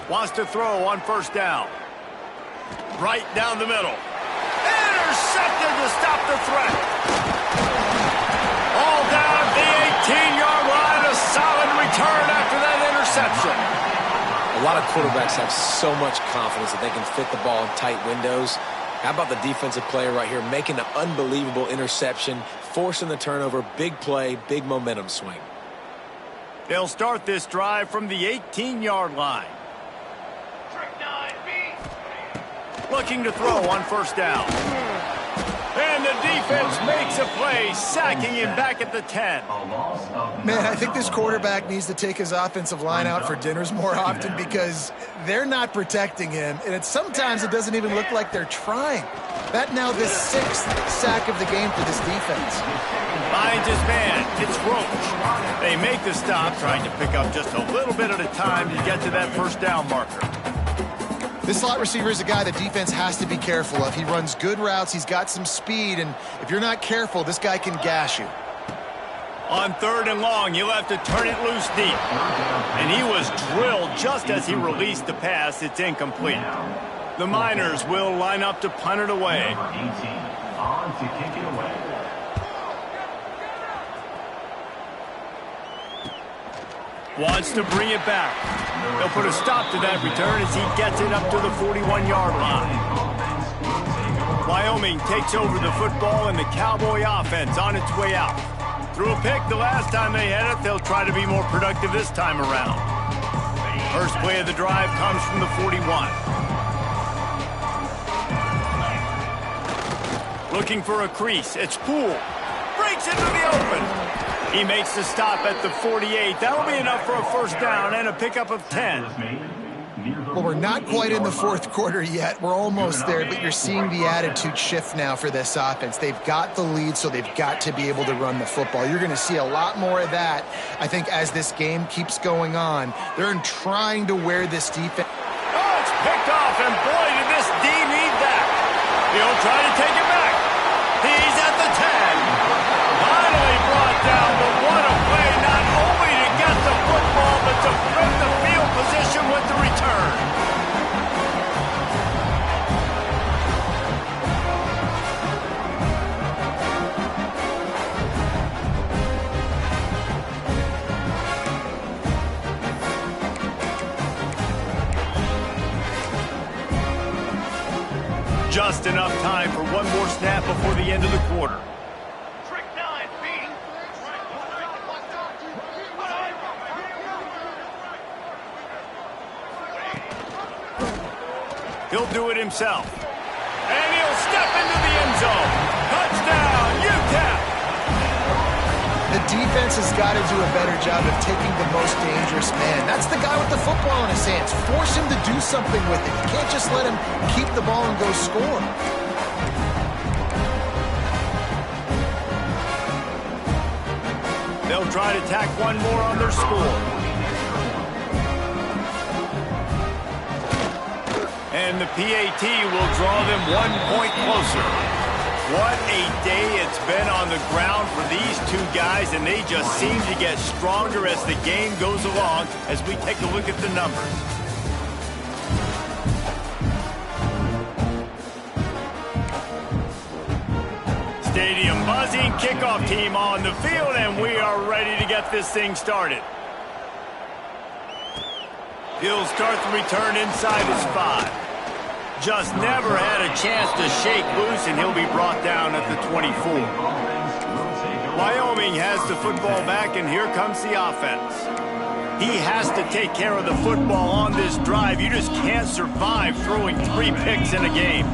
Wants to throw on first down. Right down the middle. Intercepted to stop the threat. All down at the 18-yard line. A solid return after that interception. A lot of quarterbacks have so much confidence that they can fit the ball in tight windows. How about the defensive player right here making an unbelievable interception, forcing the turnover, big play, big momentum swing. They'll start this drive from the 18-yard line. Looking to throw on first down. And the defense makes a play, sacking him back at the 10. Man, I think this quarterback needs to take his offensive line out for dinners more often because they're not protecting him. And sometimes it doesn't even look like they're trying. That now the 6th sack of the game for this defense. Finds his man. It's Roach. They make the stop, trying to pick up just a little bit at a time to get to that first down marker. This slot receiver is a guy the defense has to be careful of. He runs good routes. He's got some speed. And if you're not careful, this guy can gash you. On 3rd and long, he'll have to turn it loose deep. And he was drilled just as he released the pass. It's incomplete. The Miners will line up to punt it away. Number 18 on to kick it away. Wants to bring it back. They'll put a stop to that return as he gets it up to the 41-yard line. Wyoming takes over the football and the Cowboy offense on its way out. Threw a pick the last time they had it. They'll try to be more productive this time around. First play of the drive comes from the 41. Looking for a crease. It's Poole. Breaks into the open. He makes the stop at the 48. That'll be enough for a first down and a pickup of 10. Well, we're not quite in the 4th quarter yet. We're almost there, but you're seeing the attitude shift now for this offense. They've got the lead, so they've got to be able to run the football. You're going to see a lot more of that, I think, as this game keeps going on. They're trying to wear this defense. Oh, it's picked off, and boy, did this D need that. He'll try to take it back. He's at the 10. Finally brought down, but what a play, not only to get the football, but to flip the field position with the return. Just enough time for one more snap before the end of the quarter. He'll do it himself. And he'll step into the end zone. Touchdown, UTEP! The defense has got to do a better job of taking the most dangerous man. That's the guy with the football in his hands. Force him to do something with it. You can't just let him keep the ball and go score. They'll try to tack one more on their score. And the PAT will draw them 1 point closer. What a day it's been on the ground for these two guys, and they just seem to get stronger as the game goes along as we take a look at the numbers. Stadium buzzing, kickoff team on the field, and we are ready to get this thing started. He'll start the return inside his 5. Just never had a chance to shake loose, and he'll be brought down at the 24. Wyoming has the football back, and here comes the offense. He has to take care of the football on this drive. You just can't survive throwing 3 picks in a game.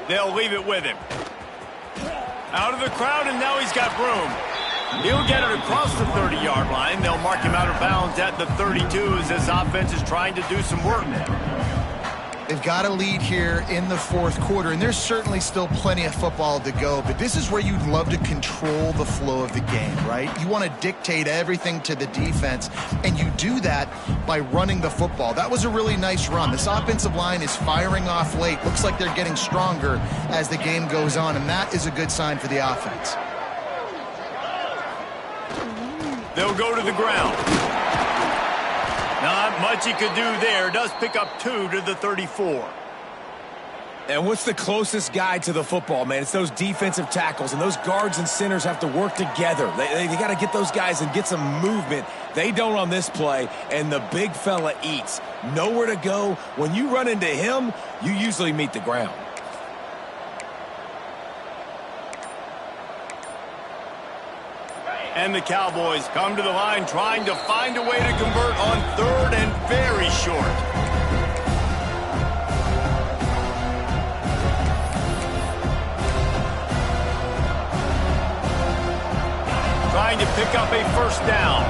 They'll leave it with him. Out of the crowd, and now he's got room. He'll get it across the 30-yard line. They'll mark him out of bounds at the 32 as this offense is trying to do some work. They've got a lead here in the 4th quarter, and there's certainly still plenty of football to go, but this is where you'd love to control the flow of the game, right? You want to dictate everything to the defense, and you do that by running the football. That was a really nice run. This offensive line is firing off late. Looks like they're getting stronger as the game goes on, and that is a good sign for the offense. They'll go to the ground. Not much he could do there. Does pick up 2 to the 34. And what's the closest guy to the football, man? It's those defensive tackles, and those guards and centers have to work together. They got to get those guys and get some movement. They don't on this play, and the big fella eats. Nowhere to go. When you run into him, you usually meet the ground. And the Cowboys come to the line trying to find a way to convert on 3rd and very short. trying to pick up a first down.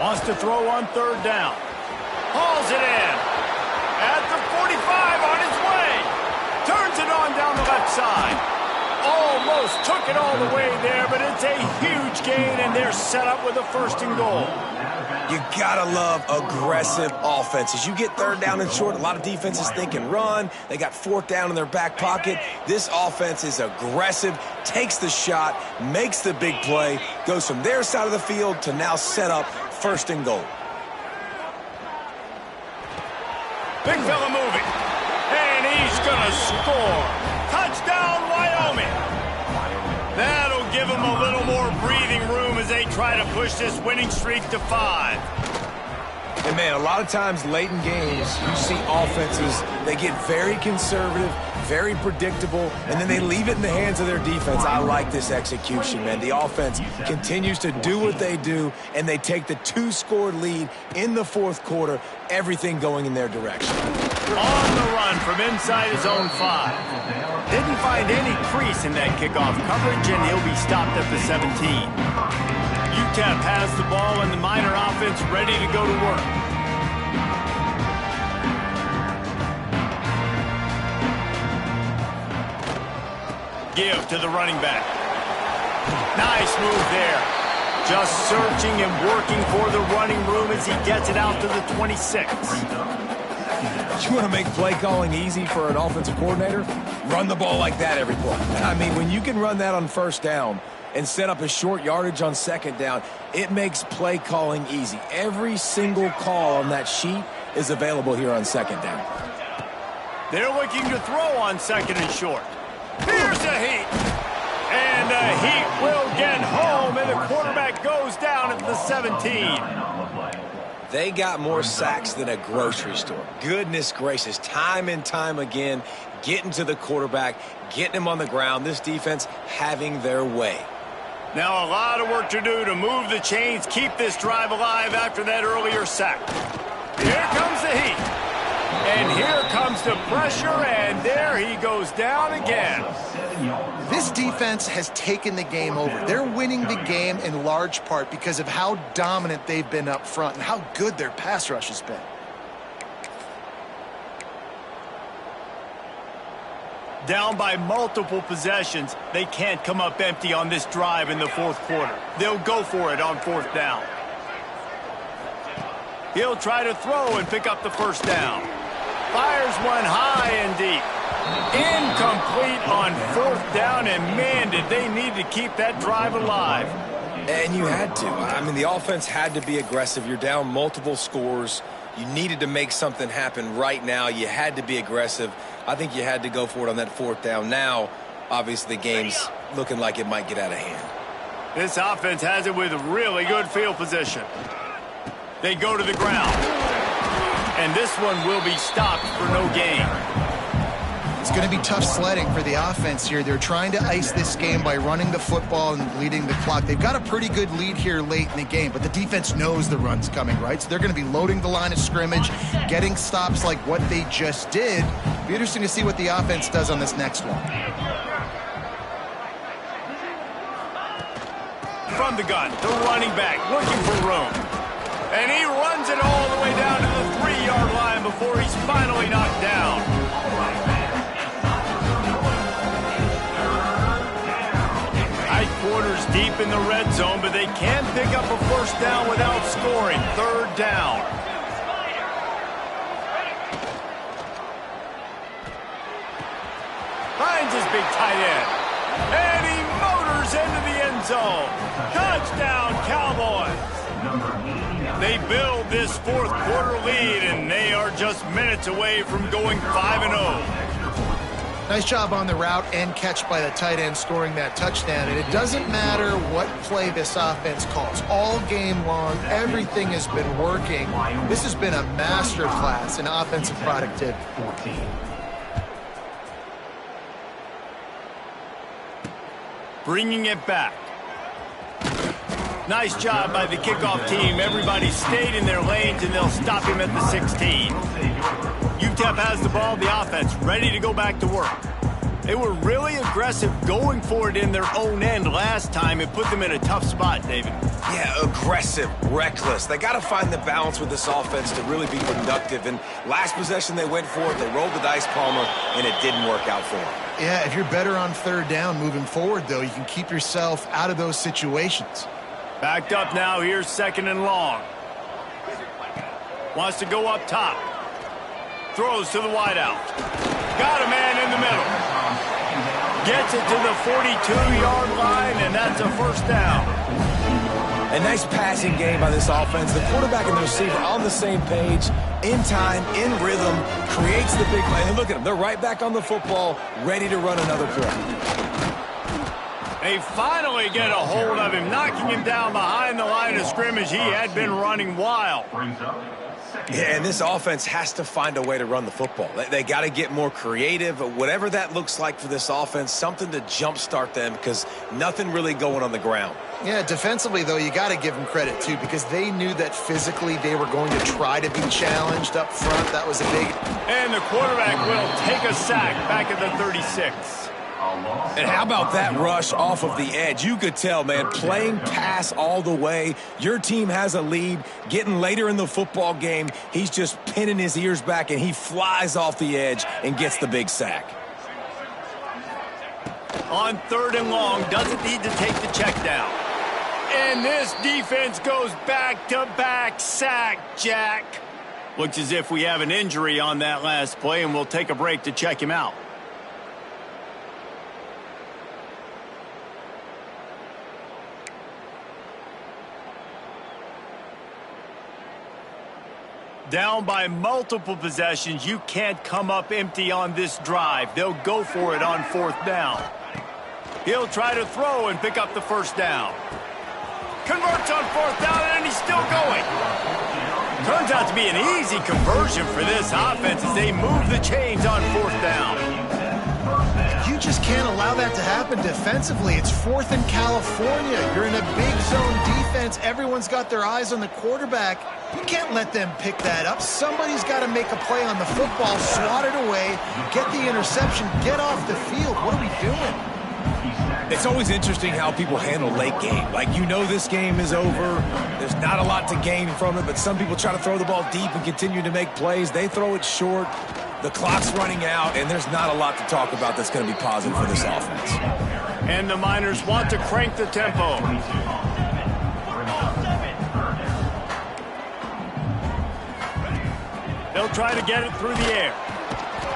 Wants to throw on third down. Hauls it in. At the 45 on his way. Turns it on down the left side. Almost took it all the way there, but it's a huge gain, and they're set up with a first and goal. You gotta love aggressive offenses. You get third down and short, a lot of defenses think and run. They got fourth down in their back pocket. This offense is aggressive, takes the shot, makes the big play, goes from their side of the field to now set up first and goal. Big fella moving. And he's gonna score. Touchdown, Wyoming. That'll give them a little more breathing room as they try to push this winning streak to 5. And, man, a lot of times late in games, you see offenses, they get very conservative, very predictable, and then they leave it in the hands of their defense. I like this execution, man. The offense continues to do what they do, and they take the 2-score lead in the fourth quarter, everything going in their direction. On the run from inside his own 5. Didn't find any crease in that kickoff coverage, and he'll be stopped at the 17. UTEP has the ball, and the Miner offense ready to go to work. Give to the running back. Nice move there. Just searching and working for the running room as he gets it out to the 26. You want to make play calling easy for an offensive coordinator? Run the ball like that every play. I mean, when you can run that on first down and set up a short yardage on second down, it makes play calling easy. Every single call on that sheet is available here on second down. They're looking to throw on second and short. Here's a heat. And the heat will get home, and the quarterback goes down at the 17. They got more sacks than a grocery store. Goodness gracious, time and time again, getting to the quarterback, getting him on the ground. This defense having their way. Now a lot of work to do to move the chains, keep this drive alive after that earlier sack. Here comes the heat. And here comes the pressure, and there he goes down again. This defense has taken the game over. They're winning the game in large part because of how dominant they've been up front and how good their pass rush has been. Down by multiple possessions, they can't come up empty on this drive in the fourth quarter. They'll go for it on fourth down. He'll try to throw and pick up the first down. Fires one high and deep. Incomplete on fourth down, and man, did they need to keep that drive alive. And you had to. I mean, the offense had to be aggressive. You're down multiple scores. You needed to make something happen right now. You had to be aggressive. I think you had to go for it on that fourth down. Now, obviously, the game's looking like it might get out of hand. This offense has it with really good field position. They go to the ground. And this one will be stopped for no gain. It's going to be tough sledding for the offense here. They're trying to ice this game by running the football and bleeding the clock. They've got a pretty good lead here late in the game, but the defense knows the run's coming, right? So they're going to be loading the line of scrimmage, getting stops like what they just did. It'll be interesting to see what the offense does on this next one. From the gun, the running back looking for room. And he runs it all the way down to the 3-yard line before he's finally knocked down. Tight quarters deep in the red zone, but they can pick up a first down without scoring. Third down. Finds his big tight end. And he motors into the end zone. Touchdown, Cowboys. They build this fourth quarter lead, and they are just minutes away from going 5-0. Nice job on the route and catch by the tight end scoring that touchdown. And it doesn't matter what play this offense calls. All game long, everything has been working. This has been a master class in offensive productivity. Bringing it back. Nice job by the kickoff team. Everybody stayed in their lanes, and they'll stop him at the 16. UTEP has the ball, the offense ready to go back to work. They were really aggressive going for it in their own end last time. It put them in a tough spot, David. Yeah, aggressive, reckless. They got to find the balance with this offense to really be productive. And last possession they went for it, they rolled the dice, Palmer, and it didn't work out for them. Yeah, if you're better on third down moving forward, though, you can keep yourself out of those situations. Backed up now. Here's 2nd and long. Wants to go up top. Throws to the wideout. Got a man in the middle. Gets it to the 42-yard line, and that's a first down. A nice passing game by this offense. The quarterback and the receiver on the same page, in time, in rhythm, creates the big play. And look at them. They're right back on the football, ready to run another play. They finally get a hold of him, knocking him down behind the line of scrimmage. He had been running wild. Yeah, and this offense has to find a way to run the football. They got to get more creative, whatever that looks like for this offense, something to jumpstart them because nothing really going on the ground. Yeah, defensively, though, you got to give them credit, too, because they knew that physically they were going to try to be challenged up front. That was a big... And the quarterback will take a sack back at the 36. And how about that rush off of the edge? You could tell, man, playing pass all the way. Your team has a lead. Getting later in the football game, he's just pinning his ears back, and he flies off the edge and gets the big sack. On 3rd and long, doesn't need to take the check down. And this defense goes back-to-back sack, Jack. Looks as if we have an injury on that last play, and we'll take a break to check him out. Down by multiple possessions, you can't come up empty on this drive. They'll go for it on 4th down. He'll try to throw and pick up the first down. Converts on 4th down, and he's still going. Turns out to be an easy conversion for this offense as they move the chains on 4th down. You just can't allow that to happen defensively. It's 4th in California. You're in a big zone defense. Everyone's got their eyes on the quarterback. You can't let them pick that up. Somebody's got to make a play on the football, swat it away, get the interception, get off the field. What are we doing? It's always interesting how people handle late game. Like, you know this game is over. There's not a lot to gain from it, but some people try to throw the ball deep and continue to make plays. They throw it short. The clock's running out, and there's not a lot to talk about that's going to be positive for this offense. And the Miners want to crank the tempo. They'll try to get it through the air.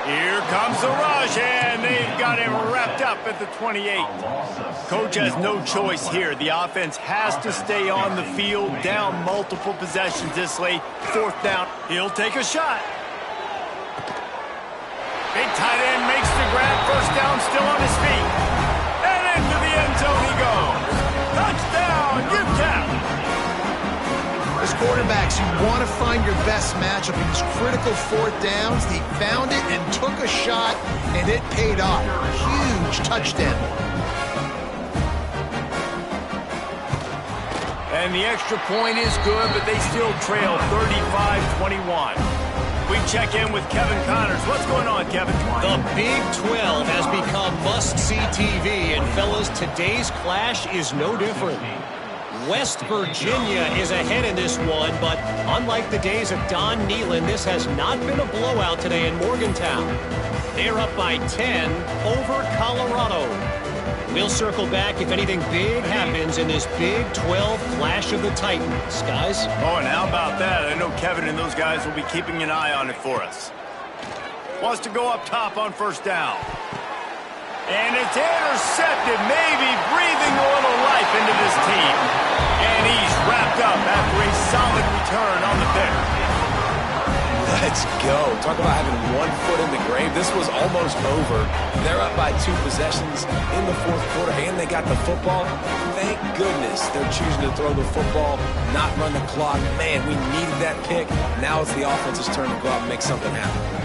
Here comes the rush, and they've got him wrapped up at the 28. Coach has no choice here. The offense has to stay on the field, down multiple possessions this late. 4th down. He'll take a shot. Big tight end makes the grab. First down, still on his feet. And into the end zone he goes. Touchdown, UTEP. As quarterbacks, you want to find your best matchup in these critical 4th downs. He found it and took a shot, and it paid off. Huge touchdown. And the extra point is good, but they still trail 35-21. We check in with Kevin Connors. What's going on, Kevin? The Big 12 has become must-see TV, and fellas, today's clash is no different. West Virginia is ahead in this one, but unlike the days of Don Nehlen, this has not been a blowout today in Morgantown. They're up by 10 over Colorado. We'll circle back if anything big happens in this Big 12 Clash of the Titans. Guys? Oh, and how about that? I know Kevin and those guys will be keeping an eye on it for us. Wants to go up top on 1st down. And it's intercepted, maybe breathing a little life into this team. And he's wrapped up after a solid return on the pick. Let's go. Talk about having one foot in the grave. This was almost over. They're up by 2 possessions in the 4th quarter, and they got the football. Thank goodness they're choosing to throw the football, not run the clock. Man, we needed that pick. Now it's the offense's turn to go out and make something happen.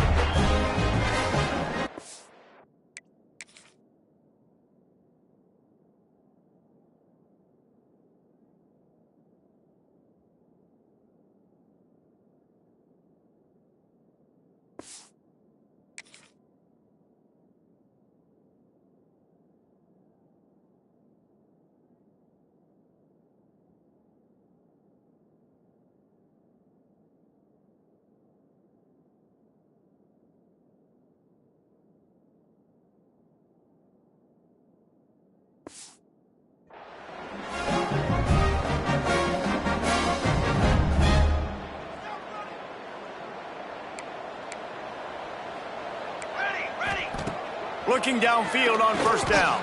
Looking downfield on first down.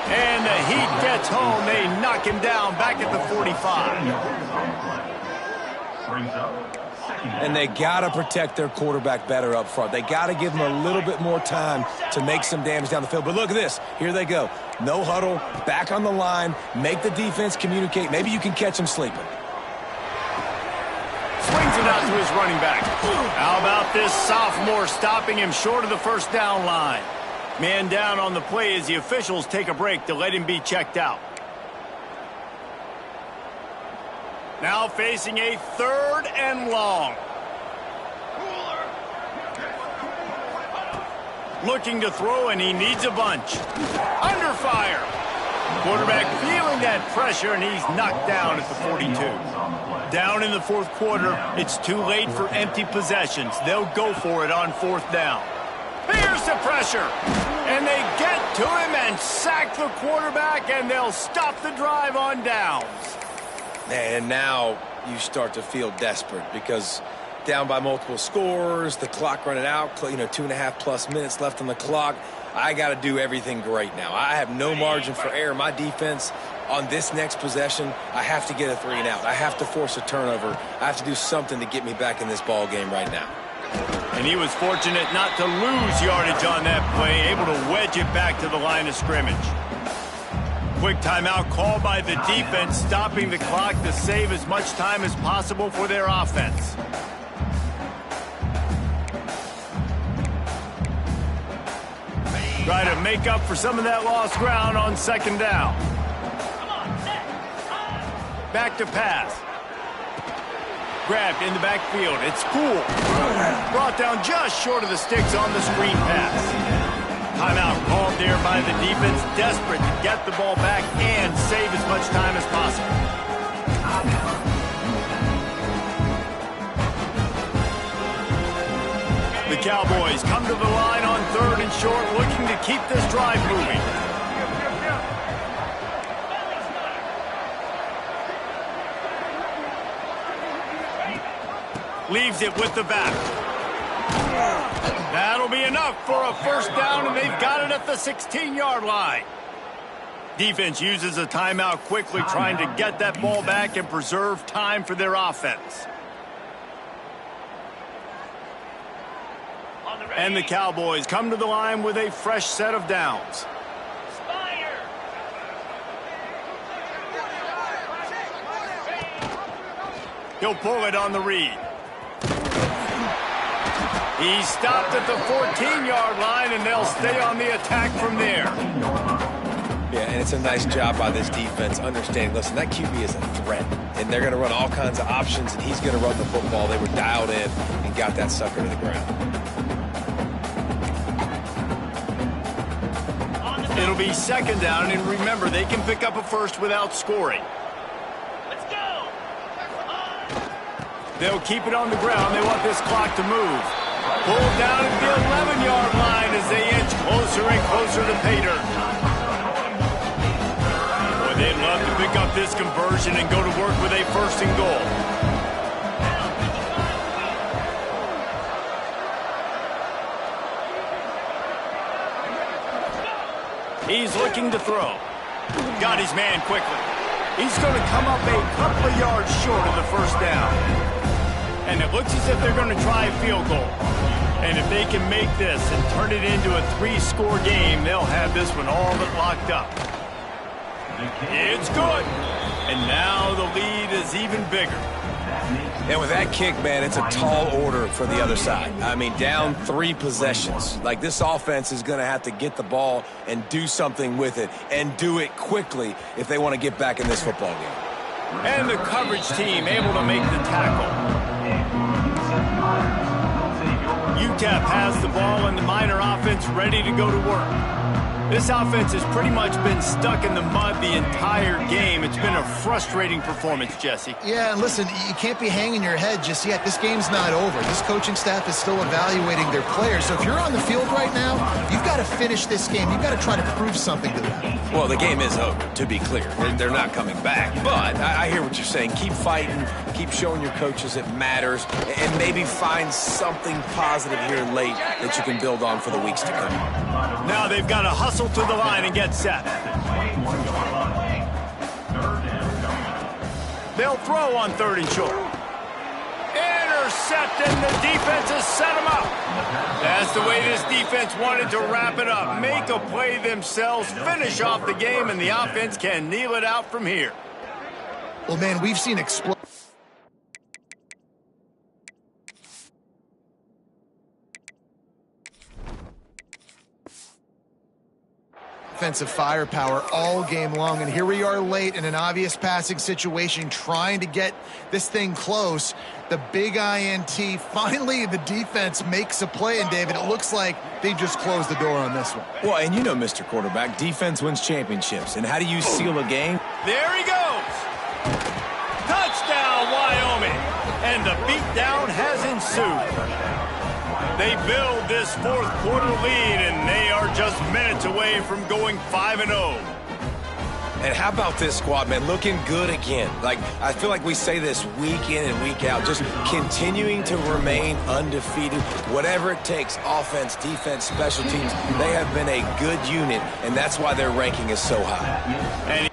And the Heat gets home. They knock him down back at the 45. And they got to protect their quarterback better up front. They got to give him a little bit more time to make some damage down the field. But look at this. Here they go. No huddle, back on the line, make the defense communicate. Maybe you can catch him sleeping. Swings it out to his running back. How about this sophomore stopping him short of the first down line? Man down on the play as the officials take a break to let him be checked out. Now facing a 3rd and long. Looking to throw, and he needs a bunch. Under fire. Quarterback feeling that pressure, and he's knocked down at the 42. Down in the 4th quarter, it's too late for empty possessions. They'll go for it on 4th down. Here's the pressure. And they get to him and sack the quarterback, and they'll stop the drive on downs. And now you start to feel desperate because down by multiple scores, the clock running out, 2.5+ minutes left on the clock. I got to do everything great now. I have no margin for error. My defense on this next possession, I have to get a 3 and out. I have to force a turnover. I have to do something to get me back in this ball game right now. And he was fortunate not to lose yardage on that play, able to wedge it back to the line of scrimmage. Quick timeout called by the defense, stopping the clock to save as much time as possible for their offense. Try to make up for some of that lost ground on 2nd down. Back to pass. Grabbed in the backfield. It's cool. Brought down just short of the sticks on the screen pass. Timeout called there by the defense, desperate to get the ball back and save as much time as possible. The Cowboys come to the line on 3rd and short, looking to keep this drive moving. Leaves it with the back. That'll be enough for a 1st down, and they've got it at the 16-yard line. Defense uses a timeout quickly, trying to get that ball back and preserve time for their offense. And the Cowboys come to the line with a fresh set of downs. He'll pull it on the read. He's stopped at the 14-yard line, and they'll stay on the attack from there. Yeah, and it's a nice job by this defense understanding, listen, that QB is a threat, and they're going to run all kinds of options, and he's going to run the football. They were dialed in and got that sucker to the ground. It'll be 2nd down, and remember, they can pick up a first without scoring. Let's go! They'll keep it on the ground. They want this clock to move. Pulled down at the 11-yard line as they inch closer and closer to pay dirt. Boy, they'd love to pick up this conversion and go to work with a 1st and goal. He's looking to throw. Got his man quickly. He's going to come up a couple of yards short of the 1st down. And it looks as if they're going to try a field goal. And if they can make this and turn it into a 3-score game, they'll have this one all but locked up. It's good. And now the lead is even bigger. And with that kick, man, it's a tall order for the other side. I mean, down 3 possessions. Like, this offense is going to have to get the ball and do something with it, and do it quickly if they want to get back in this football game. And the coverage team able to make the tackle. UTEP has the ball, and the Miner offense ready to go to work. This offense has pretty much been stuck in the mud the entire game. It's been a frustrating performance, Jesse. Yeah, and listen, you can't be hanging your head just yet. This game's not over. This coaching staff is still evaluating their players. So if you're on the field right now, you've got to finish this game. You've got to try to prove something to them. Well, the game is over, to be clear. They're not coming back. But I hear what you're saying. Keep fighting. Keep showing your coaches it matters. And maybe find something positive here late that you can build on for the weeks to come. Now they've got to hustle to the line and get set. They'll throw on 3rd and short. Intercepted, and the defense has set them up. That's the way this defense wanted to wrap it up. Make a play themselves, finish off the game, and the offense can kneel it out from here. Well, man, we've seen offensive firepower all game long, and here we are late in an obvious passing situation trying to get this thing close. The big INT, finally the defense makes a play, and David, it looks like they just closed the door on this one. Well, and you know, Mr. Quarterback, defense wins championships, and how do you seal a game? There he goes! Touchdown, Wyoming! And the beatdown has ensued. They build this 4th quarter lead, and they are just minutes away from going 5-0. And how about this squad, man? Looking good again. Like, I feel like we say this week in and week out, just continuing to remain undefeated. Whatever it takes, offense, defense, special teams, they have been a good unit, and that's why their ranking is so high. And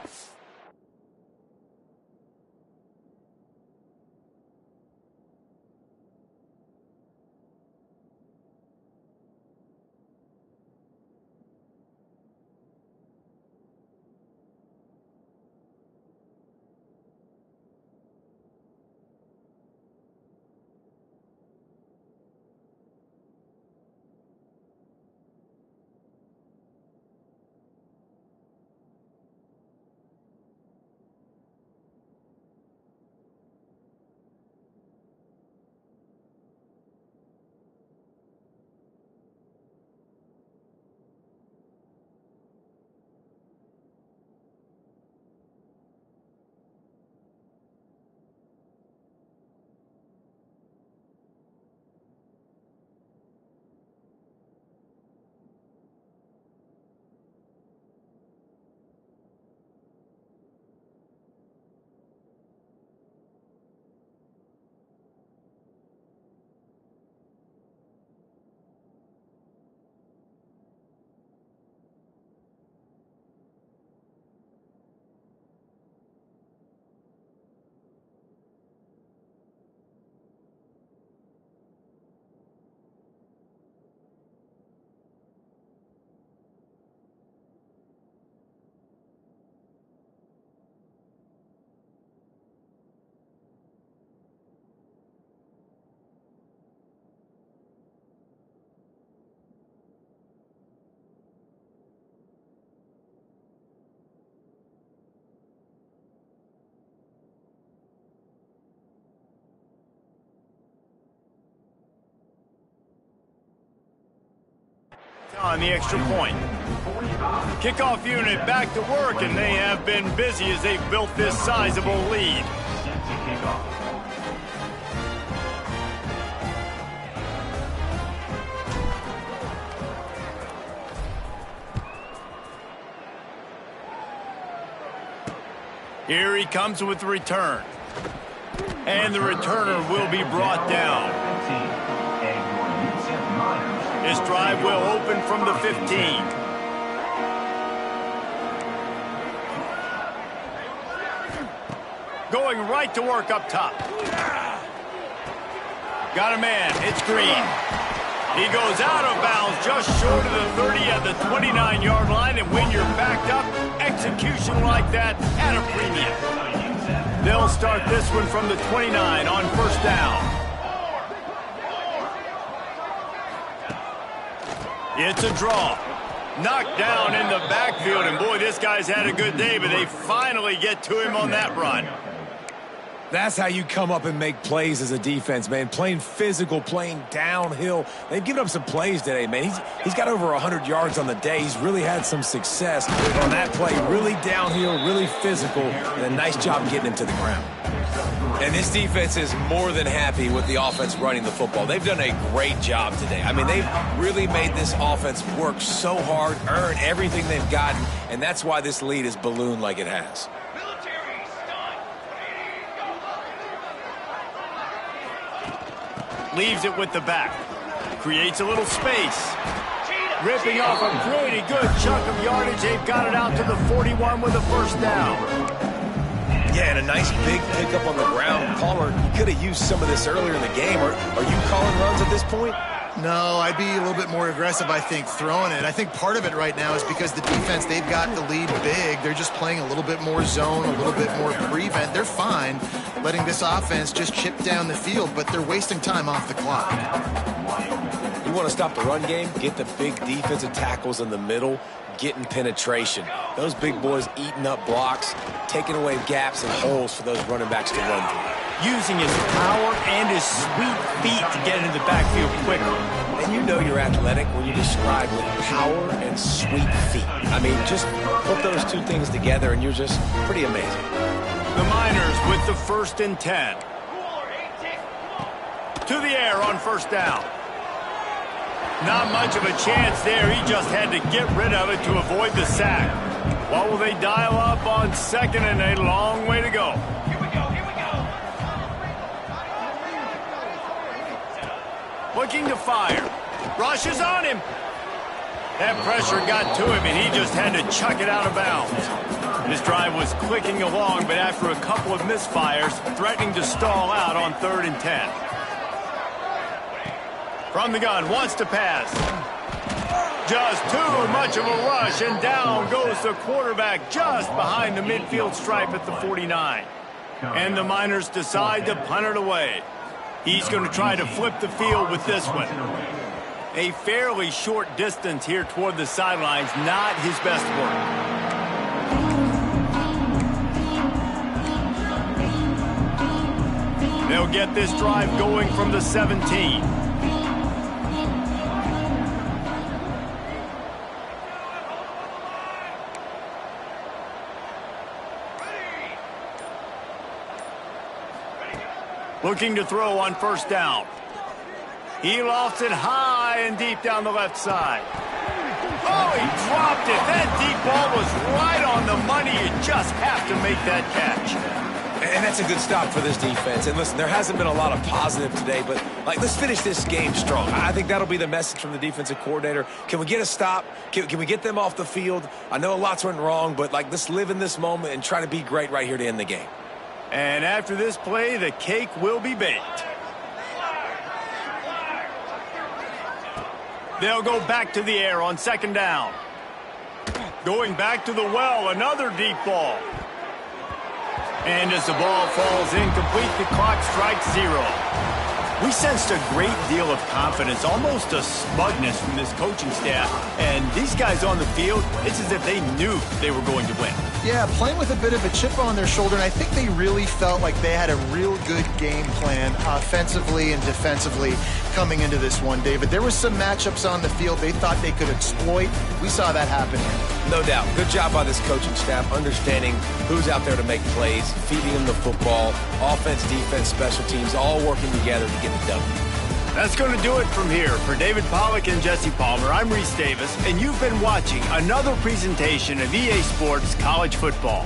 on the extra point. Kickoff unit back to work, and they have been busy as they've built this sizable lead. Here he comes with the return. And the returner will be brought down. This drive will open from the 15. Going right to work up top. Got a man. It's Green. He goes out of bounds just short of the 30 at the 29-yard line, and when you're backed up, execution like that at a premium. They'll start this one from the 29 on first down. It's a draw. Knocked down in the backfield, and boy, this guy's had a good day, but they finally get to him on that run. That's how you come up and make plays as a defense, man. Playing physical, playing downhill. They've given up some plays today, man. He's got over 100 yards on the day. He's really had some success on that play. Really downhill, really physical, and a nice job getting him to the ground. And this defense is more than happy with the offense running the football. They've done a great job today. I mean, they've really made this offense work so hard, earn everything they've gotten, and that's why this lead is ballooned like it has. Leaves it with the back. Creates a little space. Ripping off a pretty good chunk of yardage. They've got it out to the 41 with a first down. Yeah, and a nice big pickup on the ground. Palmer, you could have used some of this earlier in the game. Are you calling runs at this point? No, I'd be a little bit more aggressive, I think, throwing it. I think part of it right now is because the defense, they've got the lead big. They're just playing a little bit more zone, a little bit more prevent. They're fine letting this offense just chip down the field, but they're wasting time off the clock. You want to stop the run game? Get the big defensive tackles in the middle, getting penetration. Those big boys eating up blocks, taking away gaps and holes for those running backs to run through. Using his power and his sweet feet to get into the backfield quicker. And you know you're athletic when you describe with power and sweet feet. I mean, just put those two things together and you're just pretty amazing. The Miners with the 1st and 10. To the air on first down. Not much of a chance there. He just had to get rid of it to avoid the sack. What will they dial up on 2nd and a long way to go? Looking to fire. Rush is on him. That pressure got to him, and he just had to chuck it out of bounds. This drive was clicking along, but after a couple of misfires, threatening to stall out on 3rd and 10. From the gun, wants to pass. Just too much of a rush, and down goes the quarterback just behind the midfield stripe at the 49. And the Miners decide to punt it away. He's going to try to flip the field with this one. A fairly short distance here toward the sidelines, not his best work. They'll get this drive going from the 17. Looking to throw on first down. He lofts it high and deep down the left side. Oh, he dropped it. That deep ball was right on the money. You just have to make that catch. And that's a good stop for this defense. And listen, there hasn't been a lot of positive today, but let's finish this game strong. I think that'll be the message from the defensive coordinator. Can we get a stop? Can we get them off the field? I know lots went wrong, but let's live in this moment and try to be great right here to end the game. And after this play, the cake will be baked. They'll go back to the air on 2nd down. Going back to the well, another deep ball. And as the ball falls incomplete, the clock strikes 0. We sensed a great deal of confidence, almost a smugness from this coaching staff. And these guys on the field, it's as if they knew they were going to win. Yeah, playing with a bit of a chip on their shoulder, and I think they really felt like they had a real good game plan offensively and defensively coming into this one, David. There were some matchups on the field they thought they could exploit. We saw that happen here. No doubt. Good job by this coaching staff, understanding who's out there to make plays, feeding them the football, offense, defense, special teams, all working together to get it done. That's going to do it from here. For David Pollack and Jesse Palmer, I'm Reese Davis, and you've been watching another presentation of EA Sports College Football.